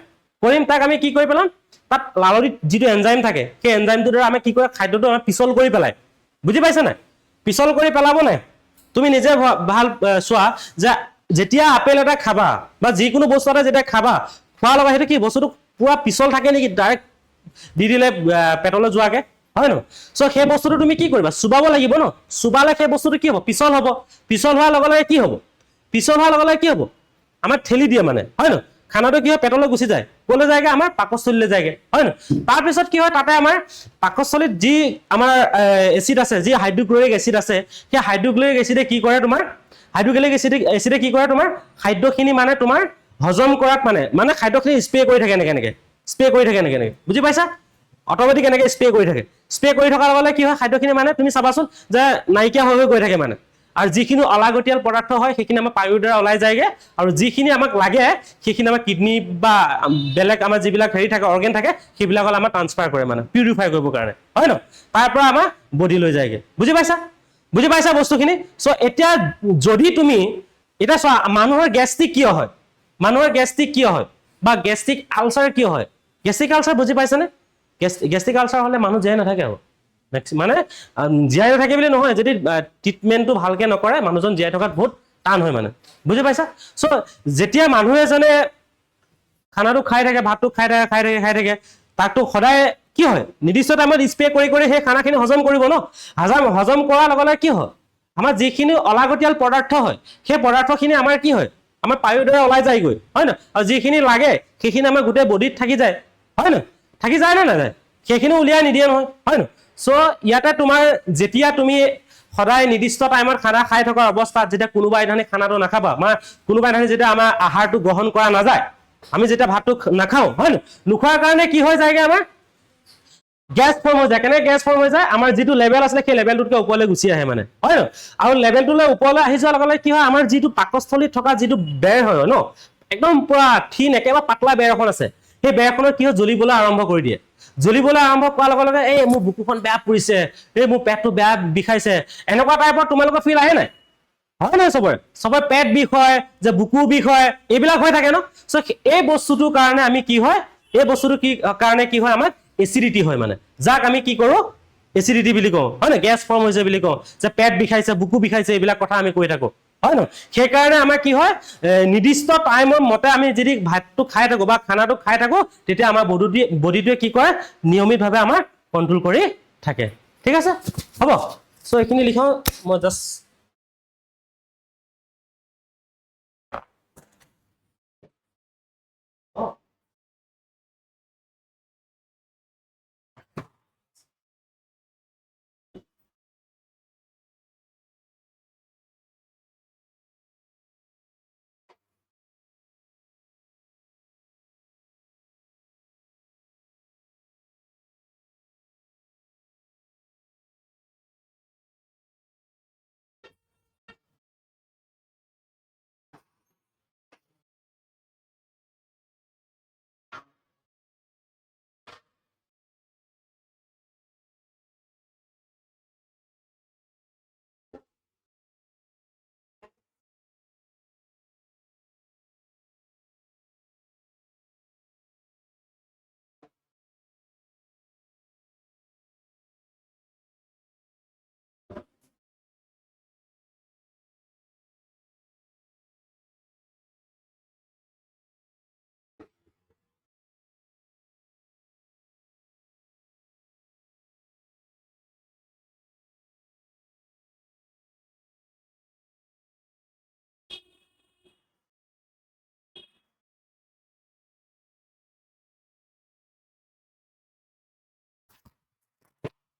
কৰিম তাক আমি কি কৰি পেলাম তাত লালনিত যিটো এনজাইম থাকে সেই এনজাইমটোৰ দ্বাৰা আমি কি কৰে খাদ্যটো আমি পিছল কৰি পেলাই বুজি পাইছা নাই পিছল কৰি পেলাব নাই তুমি নিজে ভাল চোৱা যে যেতিয়া আপেল এটা খাবা বা যিকোনো বস্তু এটা যেতিয়া খাবা খোৱাৰ লগত সেইটো কি বস্তুটো পুৰা পিছল থাকে নেকি ডাইৰেক্ট দি দিলে পেটলৈ যোৱাকে হয় ন চ' সেই বস্তুটো তুমি কি কৰিবা চুবাব লাগিব ন চুবালে সেই বস্তুটো কি হ'ব পিছল হ'ব পিছল হোৱাৰ লগে লগে কি হ'ব পিছল হোৱাৰ লগে লগে কি হ'ব আমাৰ ঠেলি দিয়ে মানে হয় ন খানাটো কি হয় পেটলৈ গুচি যায় ক'লৈ যায়গে আমাৰ পাকস্থলীলৈ যায়গে হয় ন তাৰপিছত কি হয় তাতে আমাৰ পাকস্থলীত যি আমাৰ এচিড আছে যি হাইড্ৰক্লৰিক এচিড আছে সেই হাইড্ৰক্লৰিক এচিডে কি কৰে তোমাৰ হাইড্ৰক্লৰিক এচিডে কি কৰে তোমাৰ খাদ্যখিনি মানে তোমাৰ হজম কৰাত মানে খাদ্যখিনি স্প্ৰে কৰি থাকে এনেকে স্প্ৰে কৰি থাকে এনেকে বুজি পাইছা অট'মেটিক এনেকে স্প্ৰে কৰি থাকে স্প্ৰে কৰি থকাৰ লগে কি হয় খাদ্যখিনি মানে তুমি চাবাচোন যে নাইকিয়া হৈ গৈ থাকে মানে আৰু যিখিনি অলাগতিয়াল পদাৰ্থ হয় সেইখিনি আমাৰ পায়ুৰ দ্বাৰা ওলাই যায়গে আৰু যিখিনি আমাক লাগে সেইখিনি আমাৰ কিডনি বা বেলেগ আমাৰ যিবিলাক হেৰি থাকে অৰ্গেন থাকে সেইবিলাকলৈ আমাৰ ট্ৰান্সফাৰ কৰে মানে পিউৰিফাই কৰিবৰ কাৰণে হয় ন তাৰ পৰা আমাৰ বডি লৈ যায়গে বুজি পাইছা বস্তুখিনি চ' এতিয়া যদি তুমি এতিয়া চোৱা মানুহৰ গেষ্ট্ৰিক কিয় হয় বা গেষ্ট্ৰিক আলচাৰ কিয় হয় গেষ্ট্ৰিক আলচাৰ বুজি পাইছানে গেষ্ট্ৰিক আলচাৰ হ'লে মানুহ জীয়াই নাথাকে আৰু মানে জীয়াই নাথাকে বুলি নহয় যদি ট্ৰিটমেণ্টটো ভালকে নকৰে মানুহজন জীয়াই থকাত বহুত টান হয় মানে বুজি পাইছা চ' যেতিয়া মানুহ এজনে খানাটো খাই থাকে ভাতটো খাই থাকে তাকতো সদায় কি হয় নিৰ্দিষ্ট টাইমত স্প্ৰে কৰি সেই খানাখিনি হজম কৰিব ন হজম কৰাৰ লগে লগে কি হয় আমাৰ যিখিনি অলাগতিয়াল পদাৰ্থ হয় সেই পদাৰ্থখিনি আমাৰ কি হয় আমাৰ পায়ুৰ দ্বাৰা ওলাই যায়গৈ হয় ন আৰু যিখিনি লাগে সেইখিনি আমাৰ গোটেই বডিত থাকি যায় হয় ন থাকি যায় নে নাযায় সেইখিনি উলিয়াই নিদিয়ে নহয় হয় ন চ' ইয়াতে তোমাৰ যেতিয়া তুমি সদায় নিৰ্দিষ্ট টাইমত খানা খাই থকাৰ অৱস্থাত যেতিয়া কোনোবা এদিনে খানাটো নাখাবা কোনোবা এদিনে যেতিয়া আমাৰ আহাৰটো গ্ৰহণ কৰা নাযায় আমি যেতিয়া ভাতটো নাখাওঁ হয় ন নোখোৱাৰ কাৰণে কি হৈ যায়গে আমাৰ গেছ ফৰ্ম হৈ যায় কেনেকৈ গেছ ফৰ্ম হৈ যায় আমাৰ যিটো লেভেল আছিলে সেই লেভেলটোতকৈ ওপৰলৈ গুচি আহে মানে হয় ন আৰু লেভেলটোলৈ ওপৰলৈ আহি যোৱাৰ লগে লগে কি হয় আমাৰ যিটো পাকস্থলীত থকা যিটো বেৰ হয় ন একদম পুৰা থিন একেবাৰে পাতলা বেৰ এখন আছে সেই বেৰখনত কি হয় জ্বলিবলৈ আৰম্ভ কৰি দিয়ে জ্বলিবলৈ আৰম্ভ কৰাৰ লগে লগে এই মোৰ বুকুখন বেয়া পুৰিছে এই মোৰ পেটটো বেয়া বিষাইছে এনেকুৱা টাইপৰ তোমালোকৰ ফিল আহে নাই হয় নহয় চবৰে পেট বিষ হয় যে বুকু বিষ হয় এইবিলাক হৈ থাকে ন চ' এই বস্তুটোৰ কাৰণে আমি কি হয় এই বস্তুটো কি কাৰণে কি হয় আমাৰ এচিডিটি হয় মানে যাক আমি কি কৰো এচিডিটি বুলি কওঁ হয় ন গেছ ফৰ্ম হৈছে বুলি কওঁ যে পেট বিষাইছে বুকু বিষাইছে এইবিলাক কথা আমি কৈ থাকো হয় ন সেইকাৰণে আমাৰ কি হয় নিৰ্দিষ্ট টাইমৰ মতে আমি যদি ভাতটো খাই থাকো বা খানাটো খাই থাকো তেতিয়া আমাৰ বডিটোৱে কি কৰে নিয়মিতভাৱে আমাৰ কণ্ট্ৰল কৰি থাকে ঠিক আছে হ'ব চ' এইখিনি লিখাওঁ মই জাষ্ট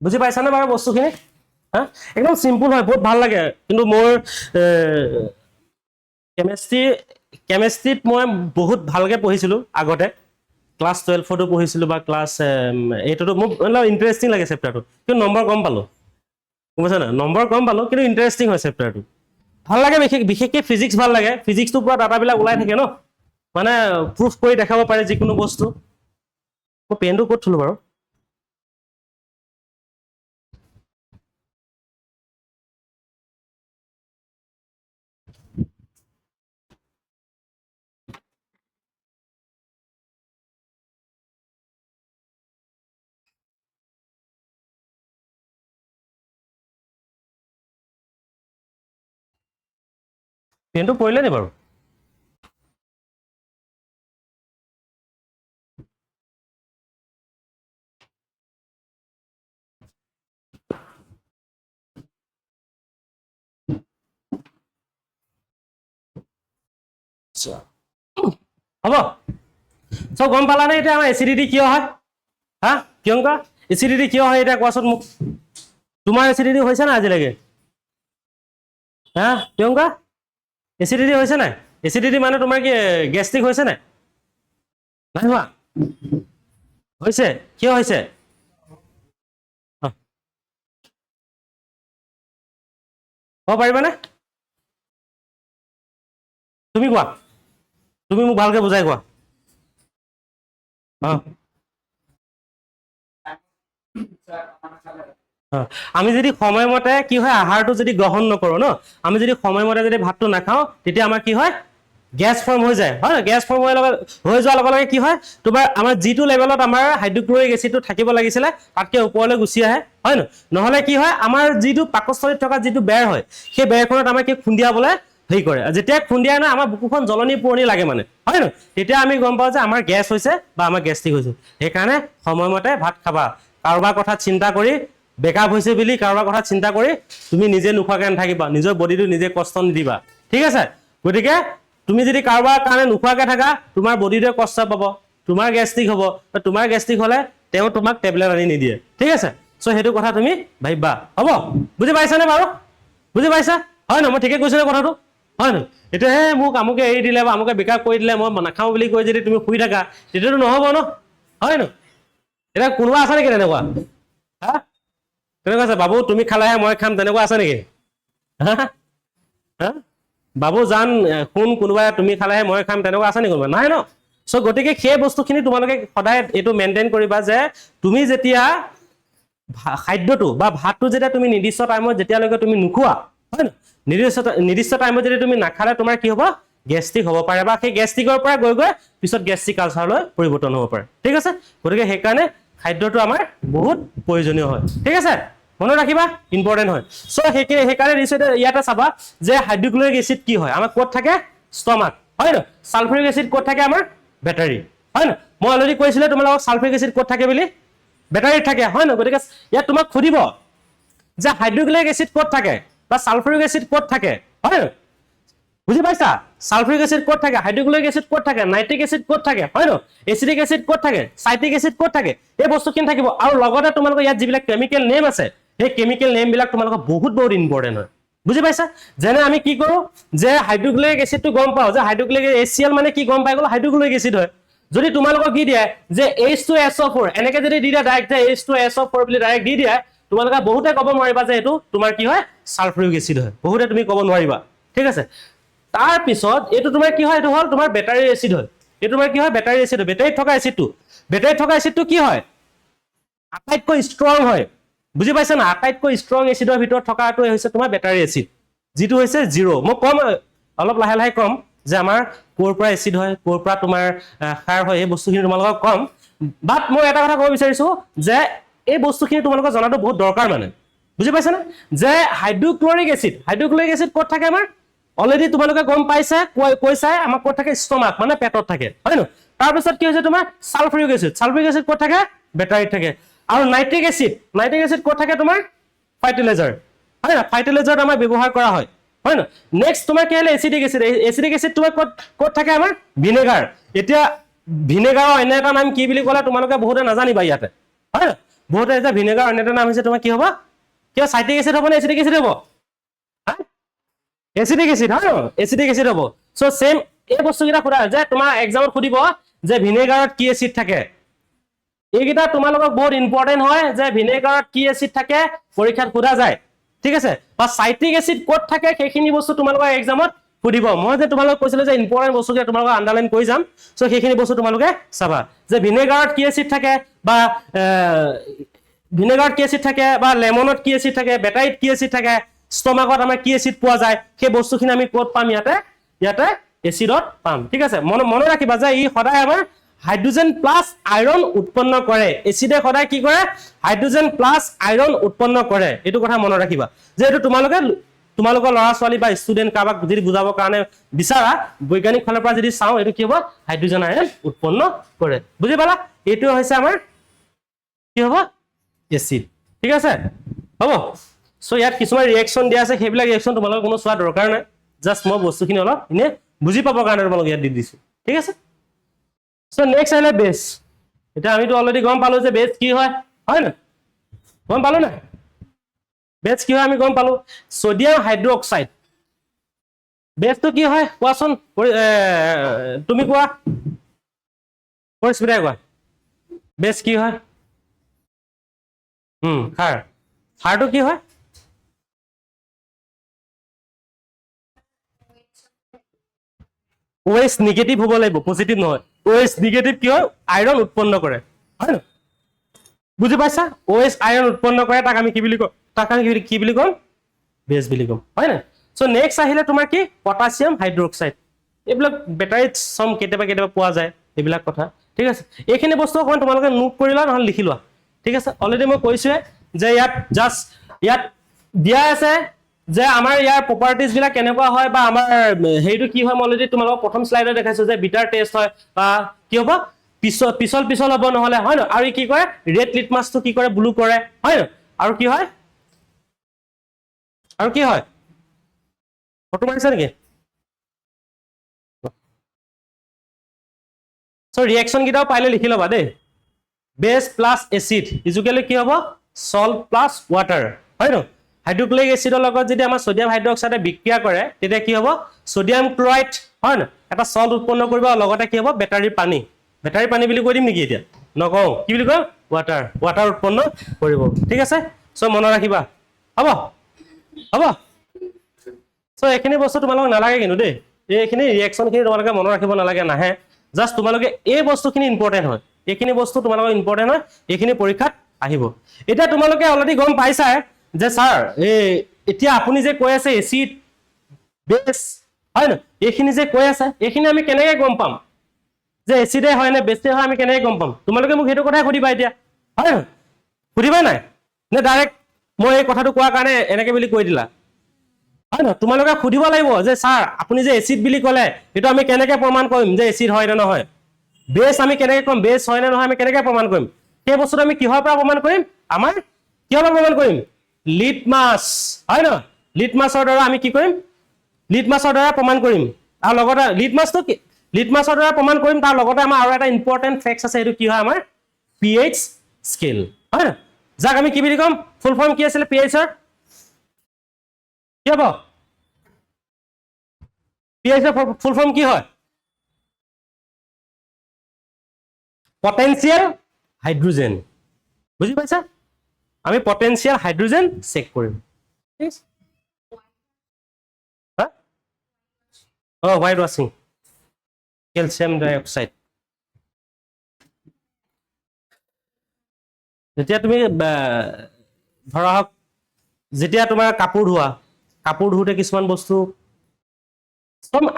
বুজি পাইছানে বাৰু বস্তুখিনি হা একদম সিম্পল হয় বহুত ভাল লাগে কিন্তু মোৰ কেমেষ্ট্ৰিত মই বহুত ভালকে পঢ়িছিলোঁ আগতে ক্লাছ 12তো পঢ়িছিলোঁ বা ক্লাছ 8তো মোক ইণ্টাৰেষ্টিং লাগে চেপ্টাৰটো কিন্তু নম্বৰ কম পালোঁ গম পাইছা না নম্বৰ কম পালোঁ কিন্তু ইণ্টাৰেষ্টিং হয় চেপ্টাৰটো ভাল লাগে বিশেষকৈ ফিজিক্স ভাল লাগে ফিজিক্সটোৰ পৰা ডাটাবিলাক ওলাই থাকে ন মানে প্ৰুফ কৰি দেখাব পাৰে যিকোনো বস্তু মই পেনটো ক'ত থলোঁ বাৰু পেনটো পৰিলে নি বাৰু হ'ব চব গম পালানে এতিয়া আমাৰ এচিডিটি কিয় হয় হা প্ৰিয়ংকা এচিডিটি কিয় হয় এতিয়া কোৱাচোন মোক তোমাৰ এচিডিটি হৈছে নাই আজিলৈকে হা প্ৰিয়ংকা এচিডিটি হৈছে নাই এচিডিটি মানে তোমাৰ কি গেষ্ট্ৰিক হৈছে নাই নাই হোৱা হৈছে কিয় হৈছে ক'ব পাৰিবানে তুমি কোৱা তুমি মোক ভালকে বুজাই কোৱা আমি যদি সময়মতে কি হয় আহাৰটো যদি গ্ৰহণ নকৰো ন আমি যদি সময়মতে যদি ভাতটো নাখাওঁ তেতিয়া আমাৰ কি হয় গেছ ফৰ্ম হৈ যায় হয় গেছ ফৰ্ম হৈ যোৱাৰ লগে লগে কি হয় তোমাৰ আমাৰ যিটো লেভেলত আমাৰ হাইড্ৰক্লৰিক এচিডটো থাকিব লাগিছিলে তাতকৈ ওপৰলৈ গুচি আহে হয় নহ'লে কি হয় আমাৰ যিটো পাকস্থলীত থকা যিটো বেৰ হয় সেই বেৰখনত আমাৰ কি খুন্দিয়াবলৈ হেৰি কৰে যেতিয়া খুন্দিয়াই নহয় আমাৰ বুকুখন জ্বলনি পুৰণি লাগে মানে হয় ন তেতিয়া আমি গম পাওঁ যে আমাৰ গেছ হৈছে বা আমাৰ গেষ্ট্ৰিক হৈছে সেইকাৰণে সময়মতে ভাত খাবা কাৰোবাৰ কথা চিন্তা কৰি বেকআপ হৈছে বুলি কাৰোবাৰ কথা চিন্তা কৰি তুমি নিজে নোখোৱাকৈ নাথাকিবা নিজৰ বডিটো নিজে কষ্ট নিদিবা ঠিক আছে গতিকে তুমি যদি কাৰোবাৰ কাৰণে নোখোৱাকৈ থাকা তোমাৰ বডিটোৱে কষ্ট পাব তোমাৰ গেষ্ট্ৰিক হ'ব তোমাৰ গেষ্ট্ৰিক হ'লে তেওঁ তোমাক টেবলেট আনি নিদিয়ে ঠিক আছে চ' সেইটো কথা তুমি ভাবিবা হ'ব বুজি পাইছানে বাৰু বুজি পাইছা হয় ন মই ঠিকে কৈছোঁ নে কথাটো হয় ন এতিয়া হে মোক আমুকে এৰি দিলে বা আমুকে বেকআপ কৰি দিলে মই নাখাওঁ বুলি কৈ যদি তুমি শুই থাকা তেতিয়াতো নহ'ব ন হয় ন এতিয়া কোনোবা আছে নেকি তেনেকুৱা হা তেনেকুৱা আছে বাবু তুমি খালেহে মই খাম তেনেকুৱা আছে নেকি হা হা বাবু জান শুন কোনোবাই তুমি খালেহে মই খাম তেনেকুৱা আছে নেকি কোনোবা নাই ন চ' গতিকে সেই বস্তুখিনি তোমালোকে সদায় এইটো মেইনটেইন কৰিবা যে তুমি যেতিয়া খাদ্যটো বা ভাতটো যেতিয়া তুমি নিৰ্দিষ্ট টাইমত যেতিয়ালৈকে তুমি নোখোৱা হয় ন নিৰ্দিষ্ট টাইমত যদি তুমি নাখালে তোমাৰ কি হ'ব গেষ্ট্ৰিক হ'ব পাৰে বা সেই গেষ্ট্ৰিকৰ পৰা গৈ গৈ পিছত গেষ্ট্ৰিক আলচাৰলৈ পৰিৱৰ্তন হ'ব পাৰে ঠিক আছে গতিকে সেইকাৰণে খাদ্যটো আমাৰ বহুত প্ৰয়োজনীয় হয় ঠিক আছে মনত ৰাখিবা ইম্পৰ্টেণ্ট হয় চ' সেইকাৰণে ইয়াতে চাবা যে হাইড্ৰক্লৰিক এচিড কি হয় আমাৰ ক'ত থাকে ষ্টমাক হয় ন ছালফাৰিক এচিড ক'ত থাকে আমাৰ বেটাৰী হয় ন মই অলৰেডি কৈছিলোঁ তোমালোকক ছালফাৰিক এচিড ক'ত থাকে বুলি বেটাৰীত থাকে হয় ন গতিকে ইয়াত তোমাক সুধিব যে হাইড্ৰক্লৰিক এচিড ক'ত থাকে বা ছালফাৰিক এচিড ক'ত থাকে হয় ন বুজি পাইছা ছালফাৰিক এচিড ক'ত থাকে হাইড্ৰক্লৰিক এচিড ক'ত থাকে নাইট্ৰিক এচিড ক'ত থাকে হয় ন এচিডিক এচিড ক'ত থাকে চাইট্ৰিক এচিড ক'ত থাকে এই বস্তুখিনি থাকিব আৰু লগতে তোমালোকৰ ইয়াত যিবিলাক কেমিকেল নেম আছে সেই কেমিকেল নেমবিলাক তোমালোকৰ বহুত ইম্পৰ্টেণ্ট হয় বুজি পাইছা যেনে আমি কি কৰোঁ যে হাইড্ৰক্লৰিক এচিডটো গম পাওঁ যে হাইড্ৰক্লৰিক HCl মানে কি গম পাই গ'ল হাইড্ৰক্লৰিক এচিড হয় যদি তোমালোকক কি দিয়ে যে H2SO4 এনেকে যদি দি দিয়া ডাইৰেক্ট H2SO4 বুলি ডাইৰেক্ট দি দিয়া তোমালোকে বহুতে ক'ব নোৱাৰিবা যে এইটো তোমাৰ কি হয় ছালফাৰিক এচিড হয় বহুতে তুমি ক'ব নোৱাৰিবা ঠিক আছে তাৰ পিছত এইটো তোমাৰ কি হয় এইটো হ'ল তোমাৰ বেটাৰী এচিড হয় এইটো তোমাৰ কি হয় বেটাৰী এচিড হয় বেটাৰীত থকা এচিডটো কি হয় আটাইতকৈ ষ্ট্ৰং হয় বুজি পাইছা না আটাইতকৈ ষ্ট্ৰং এচিডৰ ভিতৰত থকাটো হৈছে তোমাৰ বেটাৰী এচিড যিটো হৈছে 0 মই কম অলপ লাহে লাহে কম যে আমাৰ ক'ৰ পৰা এচিড হয় ক'ৰ পৰা তোমাৰ সাৰ হয় এই বস্তুখিনি তোমালোকক কম বাট মই এটা কথা ক'ব বিচাৰিছোঁ যে এই বস্তুখিনি তোমালোকক জনাটো বহুত দৰকাৰ মানে বুজি পাইছা না যে হাইড্ৰক্লৰিক এচিড ক'ত থাকে আমাৰ অলৰেডি তোমালোকে গম পাইছা কৈছাই আমাৰ ক'ত থাকে ষ্টমাক মানে পেটত থাকে হয় ন তাৰপিছত কি হৈছে তোমাৰ ছালফাৰিক এচিড ক'ত থাকে বেটাৰীত থাকে আৰু নাইট্ৰিক এচিড ক'ত থাকে তোমাৰ ফাৰ্টিলাইজাৰ হয় না ফাৰ্টিলাইজাৰত আমাৰ ব্যৱহাৰ কৰা হয় হয় ন নেক্সট তোমাৰ কি হ'লে এচিডিক এচিড তোমাৰ ক'ত থাকে আমাৰ ভিনেগাৰ এতিয়া ভিনেগাৰৰ অন্য এটা নাম কি বুলি ক'লে তোমালোকে বহুতে নাজানিবা ইয়াতে হয় না বহুতে যে ভিনেগাৰ অন্য এটা নাম হৈছে তোমাৰ কি হ'ব কিবা সাইট্ৰিক এসিড হ'ব নে এসিটিক এসিড হ'ব এসিটিক এসিড হয় এসিটিক এসিড হ'ব সো সেম এই বস্তুকেইটা সোধা যে তোমাৰ এক্সামত সুধিব যে ভিনেগাৰত কি এসিড থাকে এইকেইটা তোমালোকক বহুত ইম্পৰ্টেণ্ট হয় যে ভিনেগাৰত কি এসিড থাকে পৰীক্ষাত সোধা যায় ঠিক আছে বা সাইট্ৰিক এসিড ক'ত থাকে সেইখিনি বস্তু তোমালোকৰ এক্সামত সুধিব মই যে তোমালোকক কৈছিলো যে ইম্পৰ্টেণ্ট বস্তুকেইটা তোমালোকক আন্ডাৰলাইন কৰি যাম সো সেইখিনি বস্তু তোমালোকে চাবা যে ভিনেগাৰত কি এসিড থাকে বা ভিনেগাৰত কি এসিড থাকে বা লেমনত কি এসিড থাকে বেটাৰীত কি এসিড থাকে ষ্টমাকত আমাৰ কি এসিড পোৱা যায় সেই বস্তুখিনি আমি ক'ত পাম ইয়াতে এসিডত পাম ঠিক আছে মনে ৰাখিবা যে ই সদায় আমাৰ হাইড্ৰোজেন প্লাস আইৰন উৎপন্ন কৰে এসিডে সদায় কি কৰে হাইড্ৰোজেন প্লাস আইৰন উৎপন্ন কৰে এইটো কথা মনে ৰাখিবা যে এইটো তোমালোকৰ ল'ৰা ছোৱালী বা ষ্টুডেন্ট কাবাক যদি বুজাবৰ কাৰণে বিচাৰা বৈজ্ঞানিক ফালৰ পৰা যদি চাওঁ এইটো কি হ'ব হাইড্ৰোজেন আয়ন উৎপন্ন কৰে বুজি পালা এইটো হৈছে আমাৰ কি হ'ব এসিড ঠিক আছে হ'ব সো ইয়াত কিছুমান ৰিয়েকশন দিয়া আছে সেইবিলাক ৰিয়েকশন তোমালোকৰ কোনো চোৱা দৰকাৰ নাই জাস্ট মই বস্তুখিনি অলপ ইনে বুজি পাবৰ কাৰণে তোমালোকক ইয়াত দি দিছো ঠিক আছে সো নেক্সট আহিলে বেছ এটা আমিতো অলৰেডি গম পালো যে বেছ কি হয় না গম পালো না বেছ কি হয় আমি গম পালো সোডিয়াম হাইড্ৰক্সাইড বেছটো কি হয় কোৱাচোন তুমি কোৱা পৰিস্মিতাই কোৱা বেছ কি হয় খাৰটো কি হয় OH নিগেটিভ হ'ব লাগিব পজিটিভ নহয় OH নিগেটিভ কি হয় আইৰন উৎপন্ন কৰে হয় না বুজি পাইছা OH আইৰন উৎপন্ন কৰে তাক আমি কি বুলি কম বেছ বুলি কম হয় না সো নেক্সট আহিলে তোমাৰ কি পটাছিয়াম হাইড্ৰক্সাইড এইবিলাক বেটাৰীত সম কেতিয়াবা পোৱা যায় এইবিলাক কথা ঠিক আছে এইখিনি বস্তু অকমান তোমালোকে নোট কৰি লোৱা নহলে লিখি লোৱা ঠিক আছে অলৰেডি মই কৈছোৱে যে ইয়াত দিয়া আছে যে আমাৰ ইয়াৰ প্ৰপাৰ্টিজ বিলাক কেনেকুৱা হয় বা আমাৰ হেৰিটো কি হয় মই অলৰেডি তোমালোকক প্ৰথম স্লাইডত দেখাইছো যে বিটাৰ টেষ্ট হয় বা কি হ'ব পিছল হ'ব নহলে হয় ন আৰু কি কৰে ৰেড লিটমাছটো কি কৰে ব্লু কৰে হয় ন আৰু কি হয় ফটো মাৰিছে নেকি সো ৰিয়েকশন কেইটাও পাইলে লিখি ল'বা দেই বেছ প্লাস এসিড ইজুকেলি কি হ'ব সল্ট প্লাস ওয়াটাৰ হয় ন হাইড্ৰক্লোৰিক এসিডৰ লগত যদি আমাৰ সোডিয়াম হাইড্ৰক্সাইডে বিক্ৰিয়া কৰে তেতিয়া কি হ'ব সোডিয়াম ক্লোৰাইড হয় ন এটা সল্ট উৎপন্ন কৰিব আৰু লগতে কি হ'ব বেটাৰীৰ পানী বুলি কৈ দিম নেকি এতিয়া নকওঁ কি বুলি কয় ওয়াটাৰ উৎপন্ন কৰিব ঠিক আছে সো মনত ৰাখিবা হ'ব সো এইখিনি বস্তু তোমালোকক নালাগে কিন্তু দেই এইখিনি ৰিয়েকশনখিনি তোমালোকে মনত ৰাখিব নালাগে নাহে জাস্ট তোমালোকে এই বস্তুখিনি ইম্পৰ্টেণ্ট হয় এইখিনি বস্তু তোমালোকৰ ইম্পৰ্টেণ্ট হয় এইখিনি পৰীক্ষাত আহিব এতিয়া তোমালোকে অলৰেডি গম পাইছাই যে স্যাৰ এতিয়া আপুনি যে কৈ আছে এসিড বেছ হয় ন এইখিনি যে কৈ আছে এইখিনি আমি কেনেকৈ গম পাম যে এসিডে হয় নে বেছে হয় আমি কেনেকৈ গম পাম তোমালোকে মোক সেইটো কথাই সুধিবা এতিয়া হয় ন সুধিবা নাই নে ডাইৰেক্ট মই এই কথাটো কোৱাৰ কাৰণে এনেকে বুলি কৈ দিলা হয় ন তোমালোকে সুধিব লাগিব যে স্যাৰ আপুনি যে এসিড বুলি ক'লে এইটো আমি কেনেকৈ প্ৰমাণ কৰিম যে এসিড হয় নে নহয় বেছ আমি কেনেকৈ কম বেছ হয় নে নহয় আমি কেনেকৈ প্ৰমাণ কৰিম সেই বস্তুটো আমি কিহৰ পৰা প্ৰমাণ কৰিম আমাৰ কিহৰ পৰা প্ৰমাণ কৰিম লিটমাছ হয় ন লিটমাছৰ দ্বাৰা আমি কি কৰিম লিটমাছৰ দ্বাৰা প্ৰমাণ কৰিম আৰু লগতে লিটমাছৰ দ্বাৰা প্ৰমাণ কৰিম তাৰ লগতে আমাৰ আৰু এটা ইম্পৰ্টেণ্ট ফেক্টছ আছে এইটো কি হয় আমাৰ pH স্কেল হয় ন যাক আমি কি বুলি ক'ম ফুল ফৰ্ম কি আছিলে pHৰ কি হ'ব pHৰ ফুল ফৰ্ম কি হয় পটেনশিয়াল হাইড্ৰোজেন বুজি পাইছা আমি পটেনশিয়াল হাইড্ৰোজেন চেক কৰিম হোৱাইট ৱাশ্বিং কেলছিয়াম ডাইঅক্সাইড যেতিয়া তুমি ধৰা হওক যেতিয়া তোমাৰ কাপোৰ ধোওঁতে কিছুমান বস্তু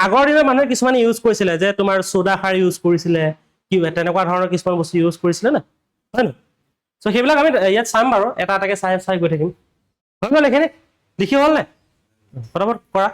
আগৰ দিনৰ মানুহে কিছুমানে ইউজ কৰিছিলে যে তোমাৰ সোডা খাৰ ইউজ কৰিছিলে কি তেনেকুৱা ধৰণৰ কিছুমান বস্তু ইউজ কৰিছিলে না হয় ন সো সেইবিলাক আমি ইয়াত চাম বাৰু এটা এটাকে চাই গৈ থাকিম হৈ গ'ল এইখিনি লিখি হ'ল নে ফটাফট কৰা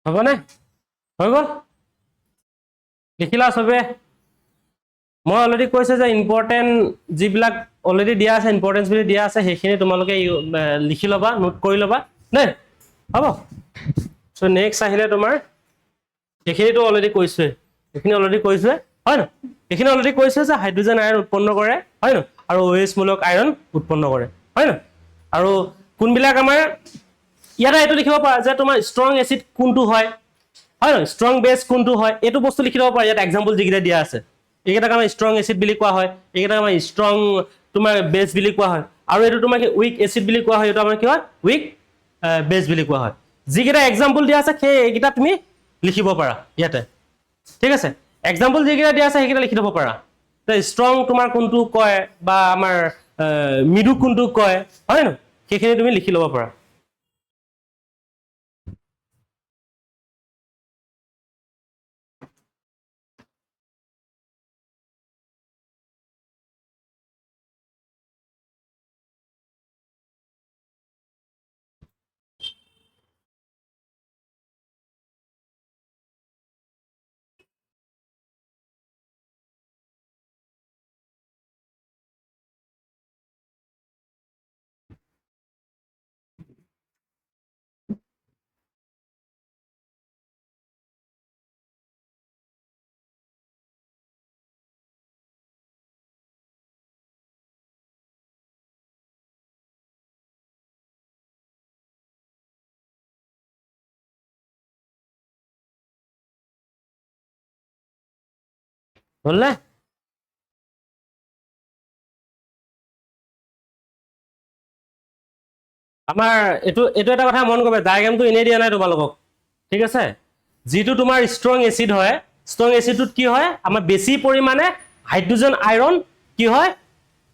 হ'বনে? হৈ গ'ল? লিখিলা চবে? মই অলৰেডি কৈছে যে ইম্পৰ্টেণ্ট যিবিলাক অলৰেডি দিয়া আছে, ইম্পৰ্টেঞ্চ বুলি দিয়া আছে, সেইখিনি তোমালোকে লিখি ল'বা, নোট কৰি ল'বা দেই। হ'ব? চ' নেক্সট আহিলে তোমাৰ এইখিনিতো অলৰেডি কৈছোৱে, এইখিনি অলৰেডি কৈছোৱে, হয় ন? এইখিনি অলৰেডি কৈছোৱে যে হাইড্ৰজেন আয়ন উৎপন্ন কৰে, হয় ন? আৰু OH মূলক আয়ন উৎপন্ন কৰে, হয় ন? আৰু কোনবিলাক আমাৰ ইয়াতে এইটো লিখিব পাৰা যে তোমাৰ ষ্ট্ৰং এচিড কোনটো হয়, হয় ন? ষ্ট্ৰং বেছ কোনটো হয়, এইটো বস্তু লিখি ল'ব পাৰা ইয়াত এক্সাম্পল যিকেইটা দিয়া আছে। এইকেইটাক আমাৰ ষ্ট্ৰং এচিড বুলি কোৱা হয়, এইকেইটাক আমাৰ ষ্ট্ৰং তোমাৰ বেছ বুলি কোৱা হয়, আৰু এইটো তোমাৰ কি উইক এচিড বুলি কোৱা হয়, এইটো আমাৰ কি হয় উইক বেছ বুলি কোৱা হয়। যিকেইটা এক্সাম্পল দিয়া আছে সেই এইকেইটা তুমি লিখিব পাৰা ইয়াতে, ঠিক আছে? এক্সাম্পল যিকেইটা দিয়া আছে সেইকেইটা লিখি থ'ব পাৰা। ষ্ট্ৰং তোমাৰ কোনটো কয় বা আমাৰ মৃদু কোনটো কয়, হয় ন? সেইখিনি তুমি লিখি ল'ব পাৰা। হ'ল নে? আমাৰ এইটো এটা কথা মন কৰিবা, ডায়েগ্ৰামটো এনেই দিয়া নাই তোমালোকক, ঠিক আছে? যিটো তোমাৰ ষ্ট্ৰং এচিড হয়, ষ্ট্ৰং এচিডটোত কি হয় আমাৰ বেছি পৰিমাণে হাইড্ৰজেন আইৰন কি হয়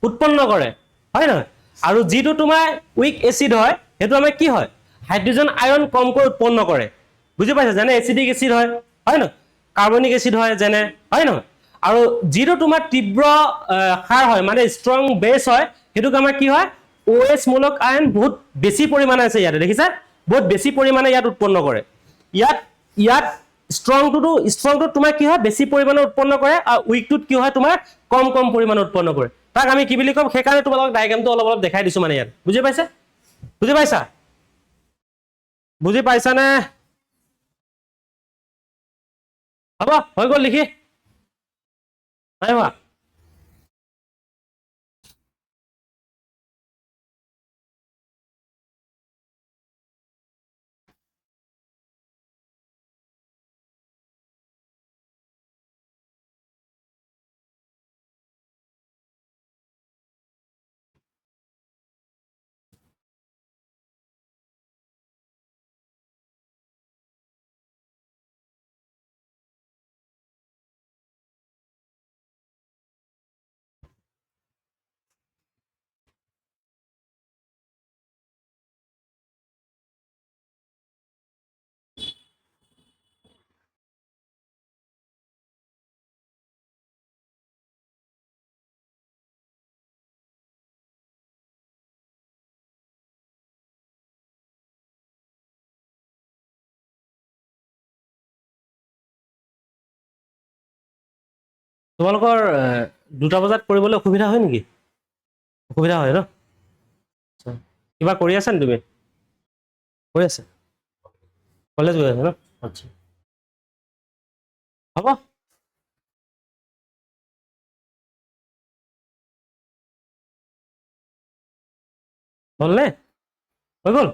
উৎপন্ন কৰে, হয় নহয়? আৰু যিটো তোমাৰ উইক এচিড হয় সেইটো আমাৰ কি হয় হাইড্ৰজেন আইৰন কমকৈ উৎপন্ন কৰে। বুজি পাইছা? যেনে এচিডিক এচিড হয়, হয় নহয়? কাৰ্বনিক এচিড হয় যেনে, হয় নহয়? আৰু যিটো তোমাৰ তীব্ৰ সাৰ হয় মানে ষ্ট্ৰং বেছ হয়, সেইটোক আমাৰ কি হয় OH মূলক আয়ন বহুত বেছি পৰিমাণে আছে ইয়াতে, দেখিছা? বহুত বেছি পৰিমাণে ইয়াত উৎপন্ন কৰে। ইয়াত ষ্ট্ৰংটোত তোমাৰ কি হয় বেছি পৰিমাণে উৎপন্ন কৰে, আৰু উইকটোত কি হয় তোমাৰ কম কম পৰিমাণে উৎপন্ন কৰে। তাক আমি কি বুলি ক'ম? সেইকাৰণে তোমালোকক ডায়েগ্ৰামটো অলপ অলপ দেখাই দিছো মানে ইয়াত। বুজি পাইছা? বুজি পাইছা? বুজি পাইছানে? হ'ব, হৈ গ'ল লিখি? নাই হোৱা? তোমালোকৰ 2টা বজাত কৰিবলৈ অসুবিধা হয় নেকি? অসুবিধা হয় ন? আচ্ছা। কিবা কৰি আছা নে তুমি? কৰি আছে? কলেজ গৈ আছে ন? আচ্ছা। হ'ব। হ'লনে হৈ গ'ল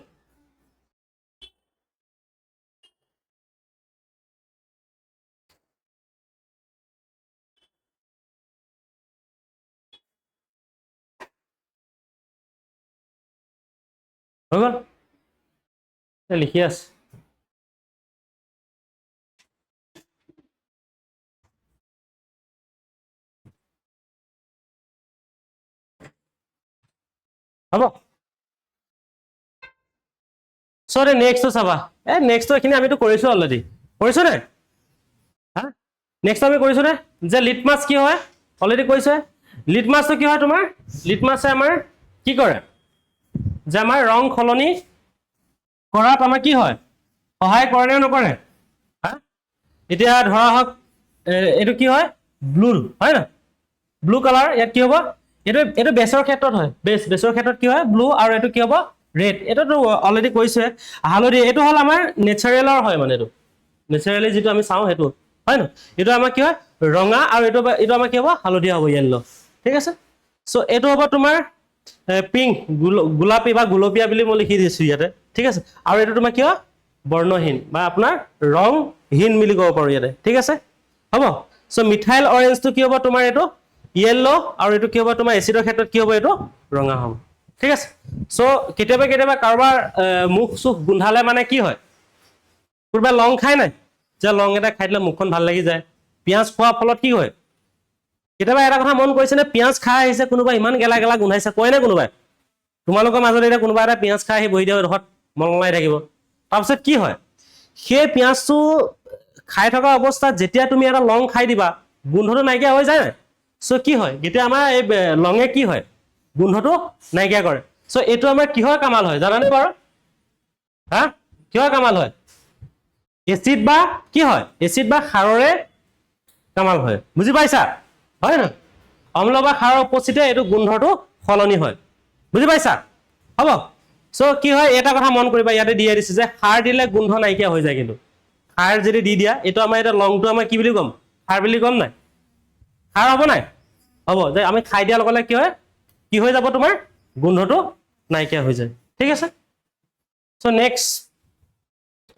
হৈ গ'ল লিখি আছে হ'ব চ' নেক্সটটো চাবা নেক্সটটো এইখিনি আমিতো কৰিছোঁ অলৰেডি কৰিছোঁ নে হা নেক্সট আমি কৰিছোঁ নে যে লিটমাছ কি হয় অলৰেডি কৈছে লিটমাছটো কি হয় তোমাৰ লিটমাছে আমাৰ কি কৰে যে আমাৰ ৰং সলনি কৰাত আমাৰ কি হয় সহায় কৰে নে নকৰে হা এতিয়া ধৰা হওক এইটো কি হয় ব্লু হয় না ব্লু কালাৰ ইয়াত কি হ'ব এইটো বেছৰ ক্ষেত্ৰত হয় বেছৰ ক্ষেত্ৰত কি হয় ব্লু আৰু এইটো কি হ'ব ৰেড এইটোতো অলৰেডি কৈছে হালধীয়া এইটো হ'ল আমাৰ নেচাৰেলৰ হয় মানে এইটো নেচাৰেলি যিটো আমি চাওঁ সেইটো হয় ন এইটো আমাৰ কি হয় ৰঙা আৰু এইটো আমাৰ কি হ'ব হালধীয়া হ'ব য়েল্লো ঠিক আছে চ' এইটো হ'ব তোমাৰ পিংক গোলাপী বা গোলপীয়া বুলি মই লিখি দিছোঁ ইয়াতে ঠিক আছে আৰু এইটো তোমাৰ কি হয় বৰ্ণহীন বা আপোনাৰ ৰংহীন বুলি ক'ব পাৰোঁ ইয়াতে ঠিক আছে হ'ব চ' মিথাইল অৰেঞ্জটো কি হ'ব তোমাৰ এইটো য়েল্লো আৰু এইটো কি হ'ব তোমাৰ এচিডৰ ক্ষেত্ৰত কি হ'ব এইটো ৰঙা হ'ব ঠিক আছে চ' কেতিয়াবা কাৰোবাৰ মুখ চুখ গোন্ধালে মানে কি হয় কোনোবাই লং খাই নাই যে লং এটা খাই দিলে মুখখন ভাল লাগি যায় পিঁয়াজ খোৱাৰ ফলত কি হয় কেতিয়াবা এটা কথা মন কৰিছে নে পিঁয়াজ খাই আহিছে কোনোবাই ইমান গেলা গেলা গোন্ধাইছে কয় নে কোনোবাই তোমালোকৰ মাজত এতিয়া কোনোবা এটা পিঁয়াজ খাই আহি বহি দিয়া ডোখৰত মলমলাই থাকিব তাৰপিছত কি হয় সেই পিঁয়াজটো খাই থকা অৱস্থাত যেতিয়া তুমি এটা লং খাই দিবা গোন্ধটো নাইকিয়া হৈ যায় নাই চ' কি হয় যেতিয়া আমাৰ এই লঙে কি হয় গোন্ধটো নাইকিয়া কৰে চ' এইটো আমাৰ কিহৰ কামাল হয় জানানে বাৰু হা কিহৰ কামাল হয় এচিড বা কি হয় এচিড বা সাৰৰে কামাল হয় বুজি পাইছা হয় ন অম্ল বা সাৰৰ উপস্থিতিতে এইটো গোন্ধটো সলনি হয় বুজি পাইছা হ'ব চ' কি হয় এটা কথা মন কৰিবা ইয়াতে দিয়া দিছে যে সাৰ দিলে গোন্ধ নাইকিয়া হৈ যায় কিন্তু সাৰ যদি দি দিয়া এইটো আমাৰ এতিয়া লংটো আমাৰ কি বুলি ক'ম সাৰ বুলি ক'ম নাই সাৰ হ'ব নাই হ'ব যে আমি খাই দিয়াৰ লগে লগে কি হয় কি হৈ যাব তোমাৰ গোন্ধটো নাইকিয়া হৈ যায় ঠিক আছে চ'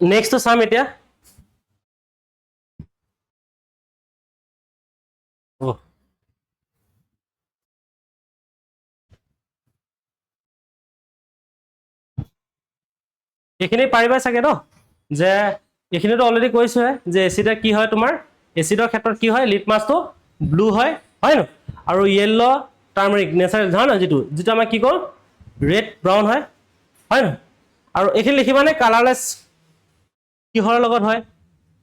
নেক্সটটো চাম এতিয়া এইখিনি পাৰিবা চাগে ন যে এইখিনিতো অলৰেডি কৈছোৱে যে এচিডে কি হয় তোমাৰ এচিডৰ ক্ষেত্ৰত কি হয় লিটমাছটো ব্লু হয় হয় ন আৰু য়েল্লো টাৰ্মাৰিক নেচাৰেল হয় ন যিটো আমাৰ কি কওঁ ৰেড ব্ৰাউন হয় হয় ন আৰু এইখিনি লিখিবানে কালাৰলেছ কিহৰ লগত হয়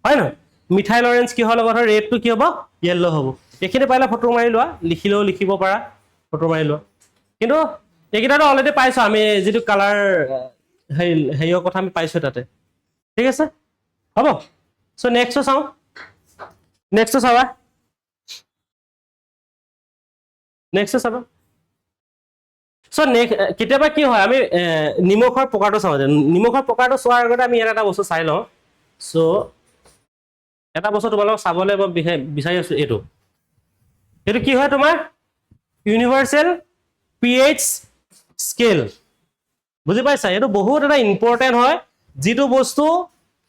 হয় ন মিথাইল অৰেঞ্জ কিহৰ লগত হয় ৰেডটো কি হ'ব য়েল্লো হ'ব এইখিনি পাৰিলে ফটো মাৰি লোৱা লিখিলেও লিখিব পাৰা ফটো মাৰি লোৱা কিন্তু এইকেইটাতো অলৰেডি পাইছোঁ আমি যিটো কালাৰ হেৰিয়ৰ কথা আমি পাইছোঁ তাতে ঠিক আছে হ'ব চ' নেক্সটটো চাওঁ নেক্সটটো চাবা নেক্সটটো চাবা চ' কেতিয়াবা কি হয় আমি নিমখৰ প্ৰকাৰটো চাওঁ নিমখৰ প্ৰকাৰটো চোৱাৰ আগতে আমি ইয়াত এটা বস্তু চাই লওঁ চ' এটা বস্তু তোমালোকক চাবলৈ মই বিচাৰি আছোঁ এইটো কি হয় তোমাৰ ইউনিভাৰ্চেল pH স্কেল বুজি পাইছা এইটো বহুত এটা ইম্পৰ্টেণ্ট হয় যিটো বস্তু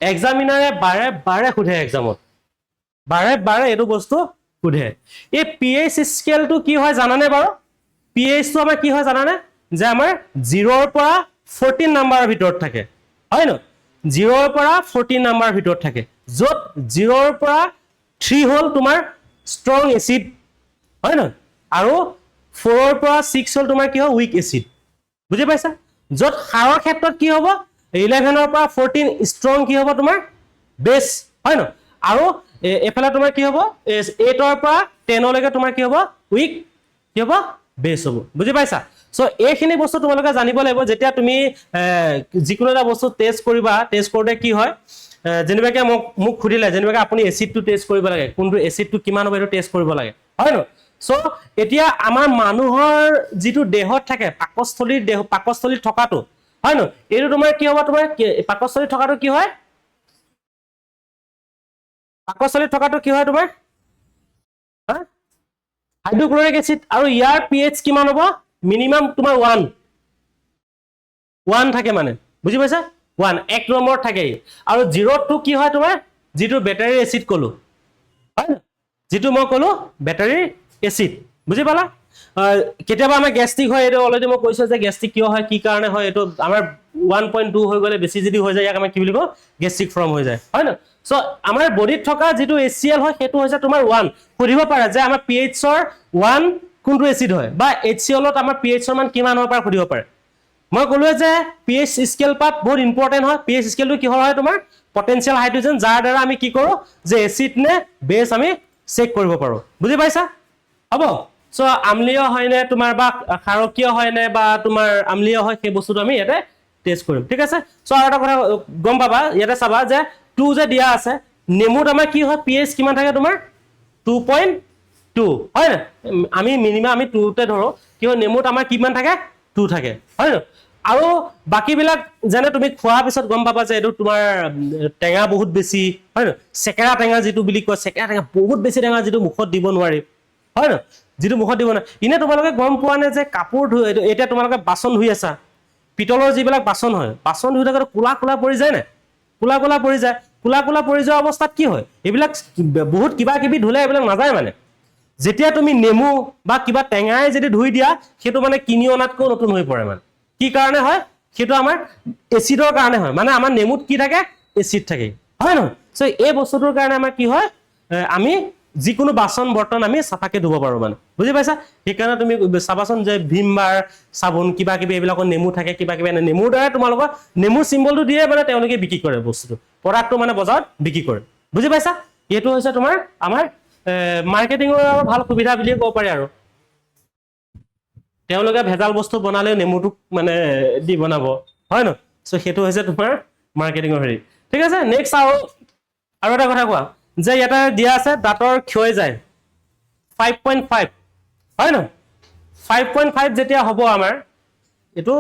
এক্সামিনাৰে বাৰে বাৰে সোধে এক্সামত বাৰে এইটো বস্তু সোধে এই pH স্কেলটো কি হয় জানানে বাৰু pHটো আমাৰ কি হয় জানানে যে আমাৰ 0ৰ পৰা 14 নাম্বাৰৰ ভিতৰত থাকে হয় ন 0ৰ পৰা 14 নাম্বাৰৰ ভিতৰত থাকে য'ত 0ৰ পৰা 3 হ'ল তোমাৰ ষ্ট্ৰং এচিড হয় ন আৰু 4ৰ পৰা 6 হ'ল তোমাৰ কি হয় উইক এচিড বুজি পাইছা য'ত সাৰৰ ক্ষেত্ৰত কি হ'ব 11ৰ পৰা 14 ষ্ট্ৰং কি হ'ব তোমাৰ বেছ হয় ন আৰু এফালে তোমাৰ কি হ'ব 8ৰ পৰা 10 লৈকে তোমাৰ কি হ'ব উইক কি হ'ব বেছ হ'ব বুজি পাইছা চ' এইখিনি বস্তু তোমালোকে জানিব লাগিব যেতিয়া তুমি যিকোনো এটা বস্তু টেষ্ট কৰিবা টেষ্ট কৰোঁতে কি হয় যেনেবাকে মোক সুধিলে যেনেবাকে আপুনি এচিডটো টেষ্ট কৰিব লাগে কোনটো এচিডটো কিমান হ'ব এইটো টেষ্ট কৰিব লাগে হয় ন চ' এতিয়া আমাৰ মানুহৰ যিটো দেহত থাকে পাকস্থলীত থকাটো হয় ন এইটো তোমাৰ কি হ'ব তোমাৰ পাকস্থলীত থকাটো কি হয় পাকস্থলীত থকাটো কি হয় তোমাৰ হাইড্ৰক্লৰিক এচিড আৰু ইয়াৰ pH কিমান হ'ব মিনিমাম তোমাৰ 1 1 থাকে মানে বুজি পাইছা 1 এক নম্বৰত থাকে আৰু 0 টো কি হয় তোমাৰ যেটো ব্যাটাৰী এসিড কলো হয় যেটো মই কলো ব্যাটাৰী এসিড বুজি পালা কেতিয়াবা আমাৰ গ্যাস্ট্ৰিক হয় এটো অলৰেডি মই কৈছো যে গ্যাস্ট্ৰিক কিয় হয় কি কাৰণে হয় এটো আমাৰ 1.2 হৈ গলে বেছি যদি হৈ যায় ইয়াক আমি কি বুলি কও গ্যাস্ট্ৰিক ফৰ্ম হৈ যায় হয় না সো আমাৰ বডিত থকা যেটো HCl হয় হেতু হৈছে তোমাৰ 1 পঢ়িব পাৰা যে আমাৰ pH ৰ 1 কোনটো এসিড হয় বা HCl ত আমাৰ pH ৰ মান কিমান হয় পাৰ পঢ়িব পাৰে মই কলো যে pH স্কেল পাত বহুত ইম্পৰ্টেন্ট হয় pH স্কেলটো কি হয় তোমাৰ পটেনশিয়াল হাইড্ৰোজেন যাৰ দ্বাৰা আমি কি কৰো যে এসিড নে বেস আমি চেক কৰিব পাৰো বুজি পাইছা হ'ব সো আমলীয় হয় নে তোমাৰ বা ক্ষাৰকীয় হয় নে বা তোমাৰ আমলীয় হয় সেই বস্তুটো আমি ইয়াতে টেস্ট কৰিম ঠিক আছে সো আৰু এটা কথা গম পাবা ইয়াতে চাবা যে 2 যে দিয়া আছে নেমুত আমাৰ কি হয় pH কিমান থাকে তোমাৰ 2.2 হয় না আমি মিনিমাম আমি 2 তে ধৰো কি হয় নেমুত আমাৰ কিমান থাকে 2 থাকে হয় না আৰু বাকি বিলাক জানে তুমি খোৱা পিছত গম পাবা যে এটো তোমাৰ টেঙা বহুত বেছি হয় না সেকেৰা টেঙা যেটো বুলি কয় সেকেৰা টেঙা বহুত বেছি টেঙা যেটো মুখত দিব নোৱাৰি হয় না যেটো মুখত দিব না ইনে তোমালোকে গম পোৱা নে যে কাপোৰ ধুই এটা তোমালোকে বাসন ধুই আছা পিতলৰ যিবিলাক বাসন হয় বাসন ধুই থাকোতে কুলা কুলা পৰি যায় না কুলা কুলা পৰি যায় কুলা কুলা পৰি যোৱা অৱস্থাত কি হয় এইবিলাক বহুত কিবা কিবি ধুলে এইবিলাক নাযায় মানে যেতিয়া তুমি নেমু বা কিবা টেঙাই যদি ধুই দিয়া হেতু মানে কিনি অনাতকৈ নতুন হৈ পৰে মানে কি কাৰণে হয় হেতু আমাৰ এসিডৰ কাৰণে হয় মানে আমাৰ নেমুত কি থাকে এসিড থাকে হয় ন সো এই বস্তুটোৰ কাৰণে আমাৰ কি হয় আমি যিকোনো বাসন বৰ্তন আমি সাফাকে ধুব পাৰো মানে বুজি পাইছা হেকাৰণে তুমি চাবাচোন যে ভীমবাৰ সাবুন কিবা কিবি এইবিলাকৰ নেমু থাকে কিবা কিবি নেমুৰ দ্বাৰা তোমালোকৰ নেমুৰ সিম্বলটো দিয়ে মানে তেওঁলোকে বিক্ৰী কৰে বস্তুটো প্ৰডাক্টটো মানে বজাৰত বিক্ৰী কৰে বুজি পাইছা এটো হৈছে তোমাৰ আমাৰ মাৰ্কেটিংৰ ভাল সুবিধা বুলি ক'ব পাৰি আৰু তেওঁলোকে ভেজাল বস্তু বনালে নেমুটো মানে দি বনাব হয় ন সো হেতু হৈছে তোমাৰ মাৰ্কেটিংৰ হেৰি ঠিক আছে নেক্সট আৰু এটা কথা কোৱা যে ইয়াতে দিয়া আছে দাঁতৰ ক্ষয় যায় 5.5 হয় ন 5.5 যেতিয়া হ'ব আমাৰ এটো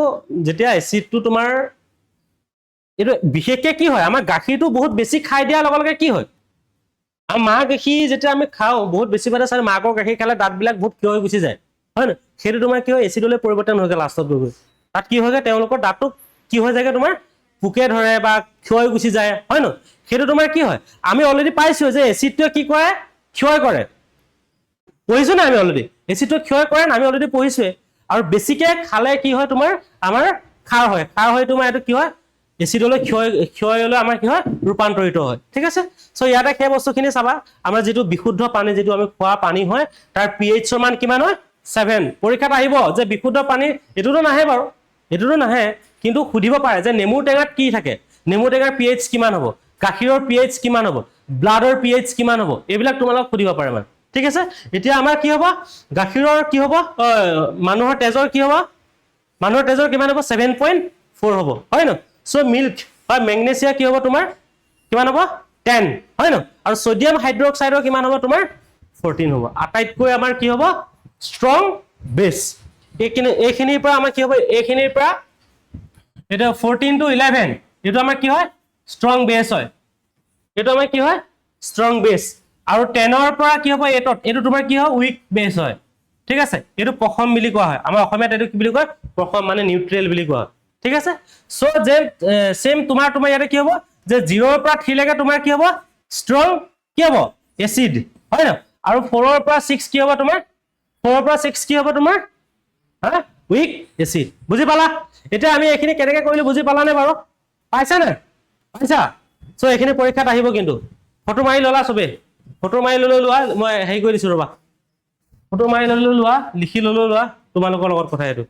যেতিয়া এসিডটো তোমাৰ এটো বিশেষকে কি হয় আমাৰ গাখীৰটো বহুত বেছি খাই দিয়া লগে লগে কি হয় আৰু মা গাখীৰ যেতিয়া আমি খাও বহুত বেছি মানে চাই মাকৰ গাখীৰ খালে দাঁতবিলাক বহুত ক্ষয় হৈ গুচি যায় হয় না হেতু তোমাৰ কি হয় এসিডলৈ পৰিৱৰ্তন হৈ গ'ল লাষ্টত গৈ তাত কি হয় তেওঁলোকৰ দাঁতটো কি হৈ যায় তোমাৰ পুকে ধৰে বা ক্ষয় গুচি যায় হয় ন হেতু তোমাৰ কি হয় আমি অলৰেডি পাইছো যে এসিডটোৱে কি কৰে ক্ষয় কৰে পঢ়িছো না আমি অলৰেডি এসিডটো ক্ষয় কৰে না আমি অলৰেডি পঢ়িছো আৰু বেছিকে খালে কি হয় তোমাৰ আমাৰ ক্ষাৰ হয় তোমাৰ এটো কি হয় এসিডলৈ ক্ষয়লৈ আমাৰ কি হয় ৰূপান্তৰিত হয় ঠিক আছে সো ইয়াতে সেই বস্তুখিনি চাবা আমাৰ যেটো বিশুদ্ধ পানী যেটো আমি খোৱা পানী হয় তাৰ pH ৰ মান কিমান হয় 7 পৰীক্ষাত আহিব যে বিশুদ্ধ পানী এটোটো নাহে বাৰু এটোটো নাহে কিন্তু সুধিব পাৰে যে নেমু টেঙাত কি থাকে নেমু টেঙাৰ pH কিমান হ'ব গাখীৰৰ pH কিমান হ'ব ব্লাডৰ pH কিমান হ'ব এইবিলাক তোমালোক সুধিব পাৰে মানে ঠিক আছে এতিয়া আমাৰ কি হ'ব গাখীৰৰ কি হ'ব মানুহৰ তেজৰ কি হ'ব মানুহৰ তেজৰ কিমান হ'ব 7.4 হ'ব হয় ন সো মিল্ক বা মেগনেছিয়া কি হ'ব তোমাৰ কিমান হ'ব 10 হয় ন আৰু সোডিয়াম হাইড্ৰক্সাইডৰ কিমান হ'ব তোমাৰ 14 হ'ব আটাইতকৈ আমাৰ কি হ'ব ষ্ট্ৰং বেস এইখিনিৰ পৰা আমাৰ কি হ'ব এইখিনিৰ পৰা এটা 14 to 11 এটো আমাৰ কি হয় ষ্ট্ৰং বেস হয় এটো আমাৰ কি হয় ষ্ট্ৰং বেস আৰু 10 ৰ পৰা কি হ'ব এটো তোমাৰ কি হয় উইক বেস হয় ঠিক আছে এটো পখম বুলি কোৱা হয় আমাৰ অসমীয়াত এটো কি বুলি কয় পখম মানে নিউট্ৰেল বুলি কোৱা হয় ঠিক আছে সো যে সেম তোমাৰ ইয়াতে কি হ'ব যে 0 ৰ পৰা 3 লৈকে তোমাৰ কি হ'ব ষ্ট্ৰং কি হ'ব এসিড হয় না আৰু 4 ৰ পৰা 6 কি হ'ব তোমাৰ 4 ৰ পৰা 6 কি হ'ব তোমাৰ হা উইক এসিড বুজি পালা এতিয়া আমি এখিনি কেনেকৈ কৰিলে বুজি পালা নে বাৰু পাইছা না পাইছা সো এখিনি পৰীক্ষাত আহিব কিন্তু ফটো মাৰি ললা সবে ফটো মাৰি লোৱা মই হেই কৰি দিছো ৰবা ফটো মাৰি লোৱা লিখি লোৱা তোমালোকৰ লগত কথা এটো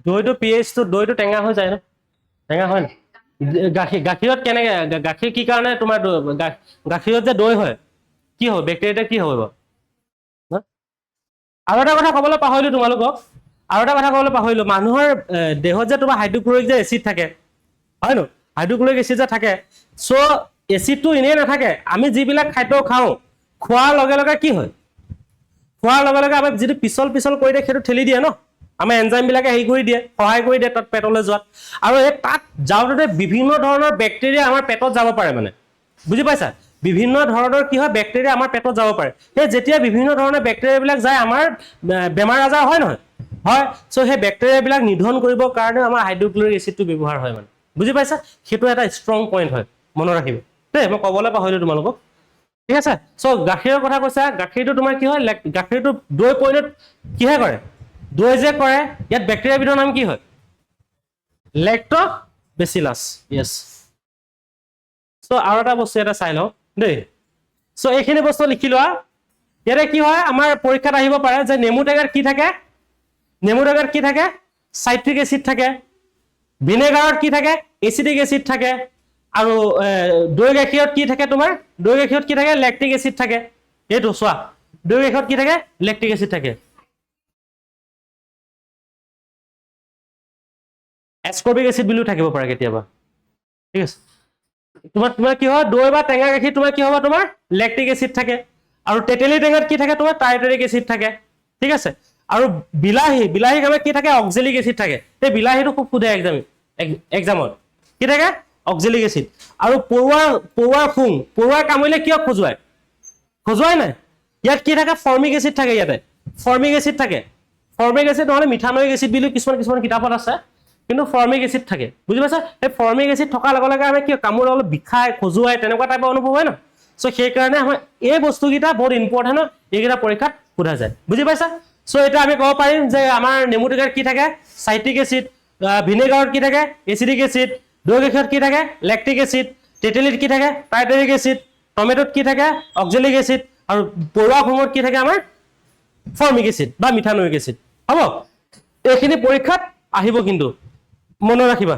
দৈটো pH টো দৈটো টেঙা হৈ যায় ন টেঙা হয় না গাখীৰত কেনেকৈ গাখীৰ কি কাৰণে তোমাৰ গাখীৰত যে দৈ হয় কি হয় বেক্টেৰিয়া কি হ'ব আৰু এটা কথা ক'বলৈ পাহৰিলো তোমালোকক আৰু এটা কথা ক'বলৈ পাহৰিলো মানুহৰ দেহত যে তোমাৰ হাইড্ৰক্লোৰিক যে এসিড থাকে হয় ন হাইড্ৰক্লোৰিক এসিড যে থাকে সো এসিডটো ইনে নাথাকে আমি যিবিলাক খাদ্য খাওঁ খোৱাৰ লগে লগে কি হয় খোৱাৰ লগে লগে আমি যেটো পিছল কৰি দিয়ে হেতু ঠেলি দিয়ে ন আমাৰ এনজাইম বিলাকে হেৰি কৰি দিয়ে, সহায় কৰি দিয়ে তাত পেটলৈ যোৱাত। আৰু এই তাত যাওঁতে বিভিন্ন ধৰণৰ বেক্টেৰিয়া আমাৰ পেটত যাব পাৰে মানে, বুজি পাইছা? বিভিন্ন ধৰণৰ কি হয় বেক্টেৰিয়া আমাৰ পেটত যাব পাৰে। সেই যেতিয়া বিভিন্ন ধৰণৰ বেক্টেৰিয়াবিলাক যায় আমাৰ বেমাৰ আজাৰ হয় নহয়, হয়। চ' সেই বেক্টেৰিয়াবিলাক নিধন কৰিবৰ কাৰণে আমাৰ হাইড্ৰক্লৰিক এচিডটো ব্যৱহাৰ হয় মানে, বুজি পাইছা? সেইটো এটা ষ্ট্ৰং পইণ্ট হয়, মনত ৰাখিব দেই। মই ক'বলৈ পাহৰিলো তোমালোকক, ঠিক আছে? চ' গাখীৰৰ কথা কৈছা, গাখীৰটো তোমাৰ কি হয়, গাখীৰটো দৈ পৰিণত কিহে কৰে? দৈ যে কৰে, ইয়াত বেক্টেৰিয়াবিধৰ নাম কি হয়? লেক্টোবেচিলাছ, য়েছ। চ' আৰু এটা বস্তু এটা চাই লওঁ দেই। চ' এইখিনি বস্তু লিখি লোৱা। ইয়াতে কি হয় আমাৰ পৰীক্ষাত আহিব পাৰে যে নেমু টেঙাত কি থাকে? নেমু টেঙাত কি থাকে? চাইট্ৰিক এচিড থাকে। ভিনেগাৰত কি থাকে? এচিডিক এচিড থাকে। আৰু দৈ গাখীৰত কি থাকে তোমাৰ? দৈ গাখীৰত কি থাকে? লেক্টিক এচিড থাকে। এইটো চোৱা, দৈ গাখীৰত কি থাকে? লেক্টিক এচিড থাকে। এস্কৰ্বিক এচিড বুলিও থাকিব পাৰে কেতিয়াবা, ঠিক আছে? তোমাৰ কি হয় দৈ বা টেঙা গাখীৰ তোমাৰ কি হ'ব? তোমাৰ লেক্টিক এচিড থাকে। আৰু তেতেলী টেঙাত কি থাকে? তোমাৰ টাৰ্টাৰিক এচিড থাকে, ঠিক আছে? আৰু বিলাহীত আমাৰ কি থাকে? অক্সেলিক এচিড থাকে। এই বিলাহীটো খুব সোধে এক্সামত, কি থাকে? Oxalic acid. আৰু পৰুৱাৰ কামুৰিলে কিয় খজুৱাই? খজুৱাই নাই? ইয়াত কি থাকে? ফৰ্মিক এচিড থাকে। ইয়াতে ফৰ্মিক এচিড থাকে। ফৰ্মিক এচিড নহ'লে মিথানয়িক এচিড বুলিও কিছুমান কিতাপত আছে, কিন্তু ফৰ্মিক এচিড থাকে, বুজি পাইছা? সেই ফৰ্মিক এচিড থকাৰ লগে লগে আমি কি কামোৰ অলপ বিষাই খজুৱাই তেনেকুৱা টাইপৰ অনুভৱ হয় ন? চ' সেইকাৰণে আমাৰ এই বস্তুকেইটা বহুত ইম্পৰ্টেণ্ট হয়, এইকেইটা পৰীক্ষাত সোধা যায়, বুজি পাইছা? চ' এতিয়া আমি ক'ব পাৰিম যে আমাৰ নেমু টেঙাত কি থাকে? Citric acid. ভিনেগাৰত কি থাকে? Acidic acid. দৈ গাখীৰত কি থাকে? Lactic acid. তেতেলীত কি থাকে? Tartaric acid. টমেটোত কি থাকে? Oxalic acid. আৰু পৰুৱা খোঙত কি থাকে আমাৰ? ফৰ্মিক এচিড বা মিথানয়িক এচিড। হ'ব, এইখিনি পৰীক্ষাত আহিব কিন্তু মনত ৰাখিবা।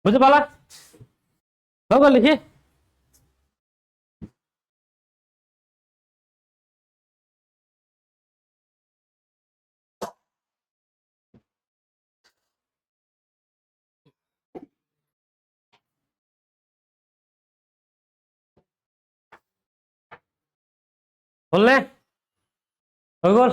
বুজি পালা? হৈ গ'ল লিখি? হ'লনে? হৈ গ'ল?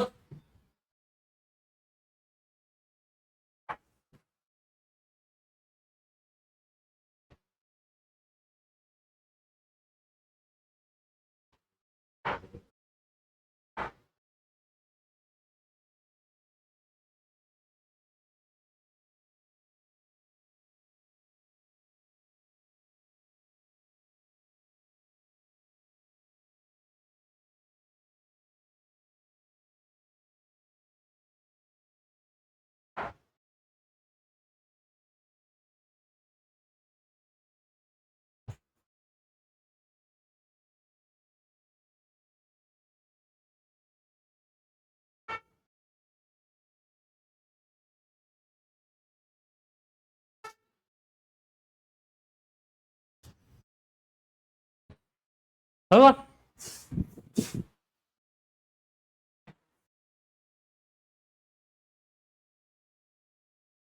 হৈ গ'ল?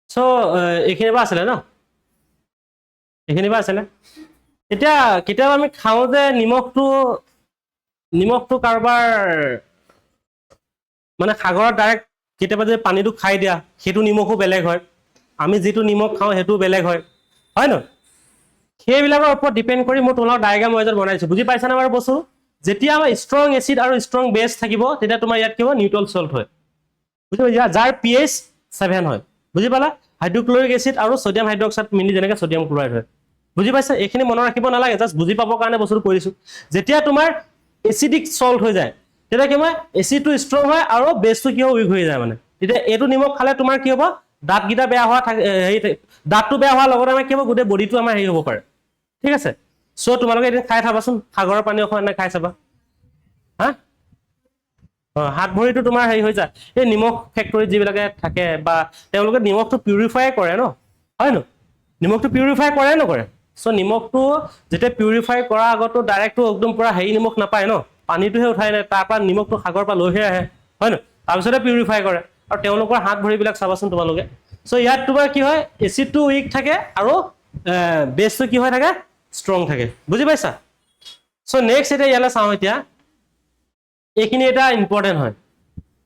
চ' এইখিনিৰ পৰা আছিলে ন? এইখিনিৰ পৰা আছিলে। এতিয়া কেতিয়াবা আমি খাওঁ যে নিমখটো কাৰোবাৰ মানে সাগৰত ডাইৰেক্ট কেতিয়াবা যদি পানীটো খাই দিয়া সেইটো নিমখো বেলেগ হয়। আমি যিটো নিমখ খাওঁ সেইটো বেলেগ হয়, হয় নহয়? সেইবিলাকৰ ওপৰত ডিপেণ্ড কৰি মই তোমালোকৰ ডায়েগ্ৰাম ৱাইজত বনাইছো, বুজি পাইছানে বাৰু বস্তু? যেতিয়া আমাৰ ষ্ট্ৰং এচিড আৰু ষ্ট্ৰং বেছ থাকিব তেতিয়া তোমাৰ ইয়াত কি হ'ব? নিউট্ৰেল চল্ট হয়, বুজি পাইছা? যাৰ pH 7 হয়, বুজি পালা? হাইড্ৰক্লৰিক এচিড আৰু ছডিয়াম হাইড্ৰক্সাইড মিলি যেনেকৈ ছডিয়াম ক্লৰাইড হয়, বুজি পাইছা? এইখিনি মনত ৰাখিব নালাগে, জাষ্ট বুজি পাবৰ কাৰণে বস্তুটো কৰিছো। যেতিয়া তোমাৰ এচিডিক চল্ট হৈ যায় তেতিয়া কি হয়? এচিডটো ষ্ট্ৰং হয় আৰু বেছটো কি হয়? উইক হৈ যায় মানে। তেতিয়া এইটো নিমখ খালে তোমাৰ কি হ'ব? দাঁতকেইটা বেয়া হোৱা দাঁতটো বেয়া হোৱাৰ লগতে আমাৰ কি হ'ব? গোটেই বডিটো আমাৰ হেৰি হ'ব পাৰে, ঠিক আছে? চ' তোমালোকে এদিন খাই চাবাচোন, সাগৰৰ পানী অকণ খাই চাবা, হা? হাত ভৰিটো তোমাৰ হেৰি হৈ যায়। এই নিমখ ফেক্টৰীত যিবিলাকে থাকে বা তেওঁলোকে নিমখটো পিউৰিফাই কৰে ন, হয় নহয়? নিমখটো পিউৰিফাই কৰে নকৰে? চ' নিমখটো যেতিয়া পিউৰিফাই কৰাৰ আগতো ডাইৰেক্টটো একদম পুৰা হেৰি নিমখ নাপায় ন, পানীটোহে উঠাই নাই, তাৰ পৰা নিমখটো সাগৰৰ পৰা লৈহে আহে, হয় নহয়? তাৰপিছতে পিউৰিফাই কৰে। আৰু তেওঁলোকৰ হাত ভৰিবিলাক চাবাচোন তোমালোকে, সো ইয়াত তোমাৰ কি হয় এচিডটো উইক থাকে আৰু বেছটো কি হয় থাকে ষ্ট্ৰং থাকে বুজি পাইছা সো নেক্সট এটা ইয়ালে চাওঁ এতিয়া এইখিনি এটা ইম্পৰ্টেন্ট হয়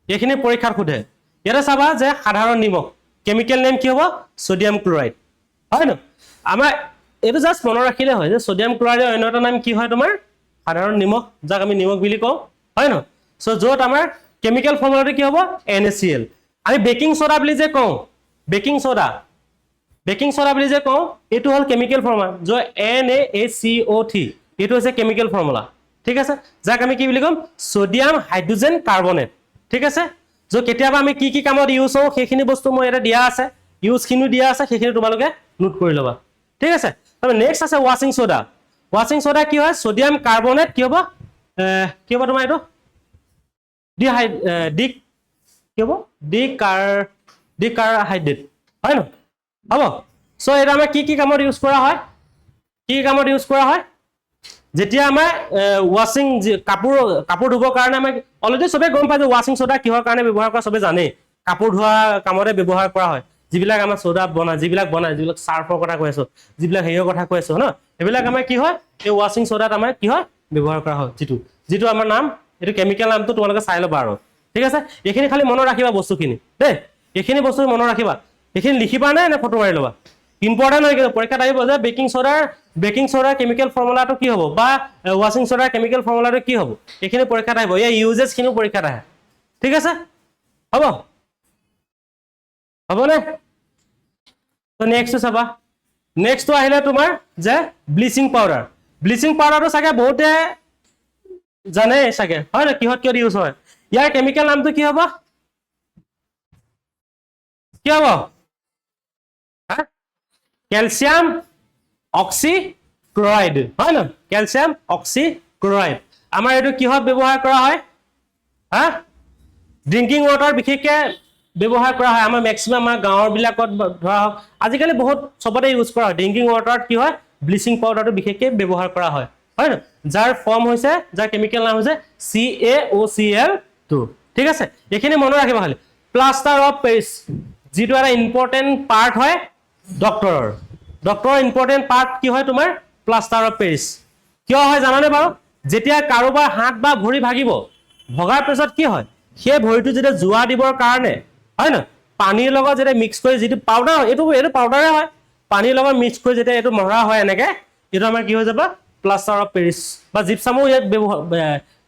এইখিনি পৰীক্ষাত সোধে ইয়াতে চাবা যে সাধাৰণ নিমখ কেমিকেল নেম কি হ'ব সোডিয়াম ক্লোৰাইড হয় ন আমাৰ এইটো জাস্ট মনত ৰাখিলে হয় যে সোডিয়াম ক্লোৰাইডৰ অন্য এটা নাম কি হয় তোমাৰ সাধাৰণ নিমখ যাক আমি নিমখ বুলি কওঁ হয় ন সো য'ত আমাৰ কেমিকেল ফৰ্মুলাটো কি হ'ব NaCl আমি বেকিং সোডা বুলি যে কওঁ বেকিং সোডা বুলি যে কওঁ এইটো হ'ল কেমিকেল ফৰ্মুলা য'ত NaCO3 এইটো হৈছে কেমিকেল ফৰ্মুলা ঠিক আছে যাক আমি কি বুলি কম সোডিয়াম হাইড্ৰোজেন কাৰ্বনেট ঠিক আছে য'ত কেতিয়াবা আমি কি কামত ইউজ হওঁ সেইখিনি বস্তু মই এটা দিয়া আছে ইউজখিনিও দিয়া আছে সেইখিনি তোমালোকে নোট কৰি ল'বা ঠিক আছে তাৰপৰা নেক্সট আছে ৱাশ্বিং সোডা কি হয় সোডিয়াম কাৰ্বনেট কি হ'ব তোমাৰ এইটো ডিকাৰ্বহাইড্ৰেট হয় ন হ'ব সো এটা আমাৰ কি কামত ইউজ কৰা হয় যেতিয়া আমাৰ ৱাশ্বিং কাপোৰ ধুবৰ কাৰণে আমাৰ অলৰেডি চবে গম পাই যে ৱাশ্বিং সোডা কিহৰ কাৰণে ব্যৱহাৰ কৰা চবে জানে কাপোৰ ধোৱা কামতে ব্যৱহাৰ কৰা হয় যিবিলাক আমাৰ সোডা বনায় যিবিলাক চাৰ্ফৰ কথা কৈ আছো যিবিলাক হেৰিৰ কথা কৈ আছো ন এইবিলাক আমাৰ কি হয় এই ৱাশ্বিং সোডাত আমাৰ কি হয় ব্যৱহাৰ কৰা হয় যিটো আমাৰ নাম এইটো কেমিকেল নামটো তোমালোকে চাই ল'বা আৰু ঠিক আছে এইখিনি খালি মনত ৰাখিবা বস্তুখিনি দেই এইখিনি বস্তু মনত ৰাখিবা এইখিনি লিখিবা নে ফটো মাৰি ল'বা ইম্পৰ্টেন্ট হয় কিন্তু পৰীক্ষাত আহিব যে বেকিং সোডাৰ কেমিকেল ফৰ্মুলাটো কি হ'ব বা ৱাশ্বিং সোডাৰ কেমিকেল ফৰ্মুলাটো কি হ'ব এইখিনি পৰীক্ষাত আহিব ইয়াৰ ইউজেছখিনিও পৰীক্ষাত আহে ঠিক আছে হ'বনে নেক্সটটো চাবা নেক্সটটো আহিলে তোমাৰ যে ব্লিচিং পাউডাৰটো চাগে বহুতে জানে চাগে হয় না কিহত ইউজ হয় ইয়াৰ কেমিকেল নামটো কি হ'ব কেলছিয়াম অক্সিক্লৰাইড হয় ন কেলছিয়াম অক্সিক্লৰাইড আমাৰ এইটো কিহত ব্যৱহাৰ কৰা হয় ড্ৰিংকিং ৱাটাৰ বিশেষকৈ ব্যৱহাৰ কৰা হয় আমাৰ মেক্সিমাম আমাৰ গাঁৱৰ বিলাকত ধৰা হওক আজিকালি বহুত চবতে ইউজ কৰা হয় ড্ৰিংকিং ৱাটাৰত কি হয় ব্লিচিং পাউডাৰটো বিশেষকৈ ব্যৱহাৰ কৰা হয় হয় ন যাৰ কেমিকেল নাম হৈছে CaOCl2 ঠিক আছে এইখিনি মনত ৰাখিবা খালি প্লাষ্টাৰ অফ পেৰিছ যিটো এটা ইম্পৰ্টেণ্ট পাৰ্ট হয় ডক্টৰৰ ইম্পৰ্টেণ্ট পাৰ্ট কি হয় তোমাৰ প্লাষ্টাৰ অফ পেৰিছ কিয় হয় জানানে বাৰু যেতিয়া কাৰোবাৰ হাত বা ভৰি ভাগিব ভগাৰ পিছত কি হয় সেই ভৰিটো যেতিয়া জোৱা দিবৰ কাৰণে হয় ন পানীৰ লগত যেতিয়া মিক্স কৰি যিটো পাউডাৰ হয় এইটো পাউডাৰে হয় পানীৰ লগত মিক্স কৰি যেতিয়া এইটো মৰা হয় এনেকে এইটো আমাৰ কি হৈ যাব প্লাষ্টাৰ অফ পেৰিছ বা জিপছামো ইয়াত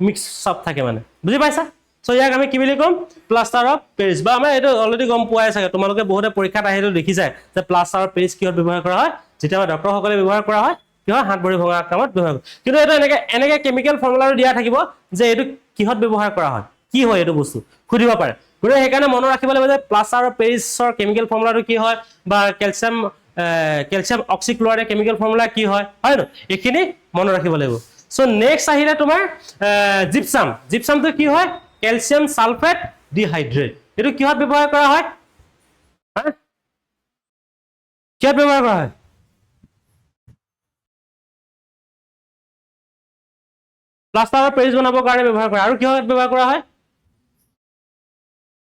মিক্স চব থাকে মানে বুজি পাইছা সো ইয়াক আমি কি বুলি ক'ম প্লাষ্টাৰ অফ পেৰিছ বা আমাৰ এইটো অলৰেডি গম পোৱাই চাগে তোমালোকে বহুতে পৰীক্ষাত আহিলেও দেখিছাই যে প্লাষ্টাৰ অফ পেৰিছ কিহত ব্যৱহাৰ কৰা হয় যেতিয়া আমাৰ ডক্টৰসকলে ব্যৱহাৰ কৰা হয় কি হয় হাত ভৰি ভঙা কামত ব্যৱহাৰ কৰে কিন্তু এইটো এনেকে কেমিকেল ফৰ্মুলাটো দিয়া থাকিব যে এইটো কিহত ব্যৱহাৰ কৰা হয় কি হয় এইটো বস্তু সুধিব পাৰে গতিকে সেইকাৰণে মনত ৰাখিব লাগিব যে প্লাষ্টাৰ অফ পেৰিছৰ কেমিকেল ফৰ্মুলাটো কি হয় বা কেলছিয়াম অক্সিক্লৰাইডৰ কেমিকেল ফৰ্মুলা কি হয় ন এইখিনি মনত ৰাখিব লাগিব সো নেক্সট আহিলে তোমাৰ জিপছামটো কি হয় কেলছিয়াম সালফেট ডিহাইড্ৰেট এইটো কিহত ব্যৱহাৰ কৰা হয় প্লাষ্টাৰ অফ পেৰিছ বনাবৰ কাৰণে ব্যৱহাৰ কৰে আৰু কিহত ব্যৱহাৰ কৰা হয়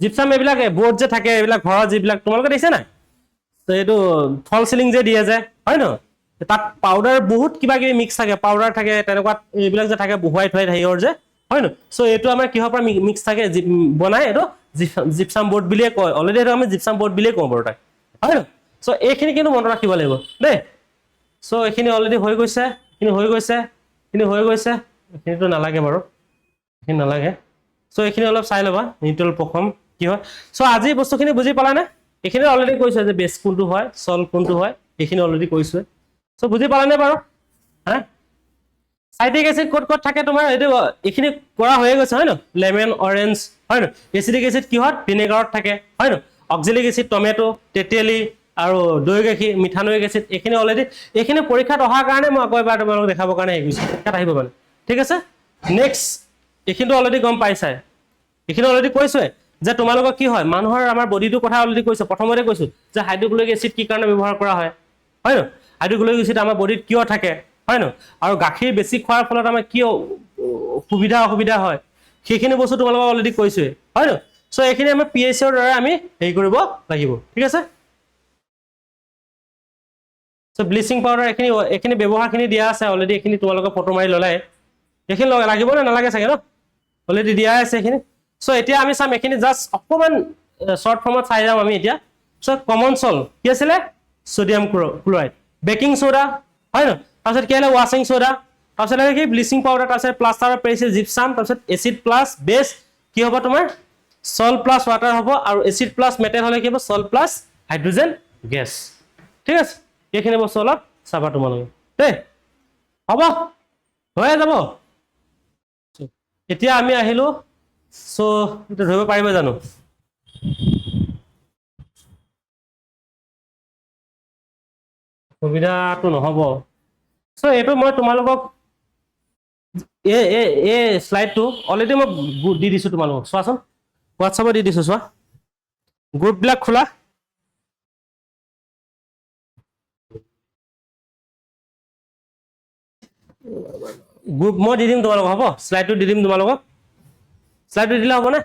জিপছাম এইবিলাক বৰ্ড যে থাকে এইবিলাক ঘৰত যিবিলাক তোমালোকে দেখিছে নাই তো এইটো ফল চিলিং যে দিয়ে যে হয় ন তাত পাউডাৰ বহুত কিবা কিবি মিক্স থাকে পাউডাৰ থাকে তেনেকুৱা এইবিলাক যে থাকে হোৱাইট হেৰিয়ৰ যে হয় ন সো এইটো আমাৰ কিহৰ পৰা মিক্স থাকে বনাই এইটো জিপছাম বৰ্ড বুলিয়ে কয় অলৰেডি এইটো আমি জিপছাম বৰ্ড বুলিয়ে কওঁ বাৰু তাক হয় ন সো এইখিনি কিন্তু মনত ৰাখিব লাগিব দেই সো এইখিনি অলৰেডি হৈ গৈছে এইখিনিতো নালাগে বাৰু এইখিনি নালাগে সো এইখিনি অলপ চাই ল'বা নিউট্ৰেল প্ৰথম কি হয় সো আজি বস্তুখিনি বুজি পালানে এইখিনি অলৰেডি কৈছে যে বেছ কোনটো হয় সল্ট কোনটো হয় এইখিনি অলৰেডি কৈছোৱে সো বুজি পালানে বাৰু সাইট্ৰিক এসিড ক'ত থাকে তোমাৰ এইখিনি কৰা হৈয়ে গৈছে হয় ন লেমন অৰেঞ্জ হয় ন এচিডিক এসিড কিহত ভিনেগাৰত থাকে হয় ন অক্সিলিক এসিড টমেটো তেতেলী আৰু দৈ গাখীৰ মিঠানৈক এসিড এইখিনি পৰীক্ষাত অহাৰ কাৰণে মই আকৌ এবাৰ তোমালোকক দেখাবৰ কাৰণে আহিছোঁ পৰীক্ষাত আহিব মানে ঠিক আছে নেক্সট এইখিনিতো অলৰেডি গম পাইছাই এইখিনি অলৰেডি কৈছোৱে যে তোমালোকক কি হয় মানুহৰ আমাৰ বডিটোৰ কথা অলৰেডি কৈছো প্ৰথমতে কৈছো যে হাইড্ৰক্লোৰিক এসিড কি কাৰণে ব্যৱহাৰ কৰা হয় ন হাইড্ৰক্লোৰিক এসিড আমাৰ বডিত কিয় থাকে হয় ন আৰু গাখীৰ বেছি খোৱাৰ ফলত আমাৰ কিয় সুবিধা অসুবিধা হয় সেইখিনি বস্তু তোমালোকক অলৰেডি কৈছোৱে হয় ন সো এইখিনি আমি PHৰ দ্বাৰা আমি হেৰি কৰিব লাগিব ঠিক আছে সো ব্লিচিং পাউডাৰ এইখিনি ব্যৱহাৰখিনি দিয়া আছে অলৰেডি, এইখিনি তোমালোকে ফটো মাৰি ল'লাই, এইখিনি লাগিব নে নালাগে চাগে ন, অলৰেডি দিয়া আছে এইখিনি। চ' এতিয়া আমি চাম এইখিনি জাষ্ট অকণমান শ্বৰ্ট ফৰ্মত চাই যাম আমি এতিয়া। চ' কমন চল কি আছিলে, ছ'ডিয়াম ক্লৰাইড, বেকিং চ'ডা হয় ন, তাৰপিছত কি আহিলে ৱাশ্বিং চ'ডা, তাৰপিছত কি ব্লিচিং পাউডাৰ, তাৰপিছত প্লাষ্টাৰ অফ পেৰিছ জিপছাম, তাৰপিছত এচিড প্লাছ বেছ কি হ'ব তোমাৰ সল্ট প্লাছ ৱাটাৰ হ'ব, আৰু এচিড প্লাছ মেটেল হ'লে কি হ'ব সল্ট প্লাছ হাইড্ৰজেন গেছ। ঠিক আছে, এইখিনি বস্তু অলপ চাবা তোমালোকে দেই, হ'ব হৈয়ে যাব। এতিয়া আমি আহিলো, চ' এইটো ধৰিব পাৰিব জানো? সুবিধাটো নহ'ব। চ' এইটো মই তোমালোকক এই শ্লাইডটো অলৰেডি মই দি দিছোঁ তোমালোকক, চোৱাচোন হোৱাটছআপত দি দিছোঁ, চোৱা গ্ৰুপবিলাক খোলা। গ্ৰুপ মই দি দিম তোমালোকক, হ'ব শ্লাইডটো দি দিম তোমালোকক, শ্লাইডটো দিলে হ'বনে?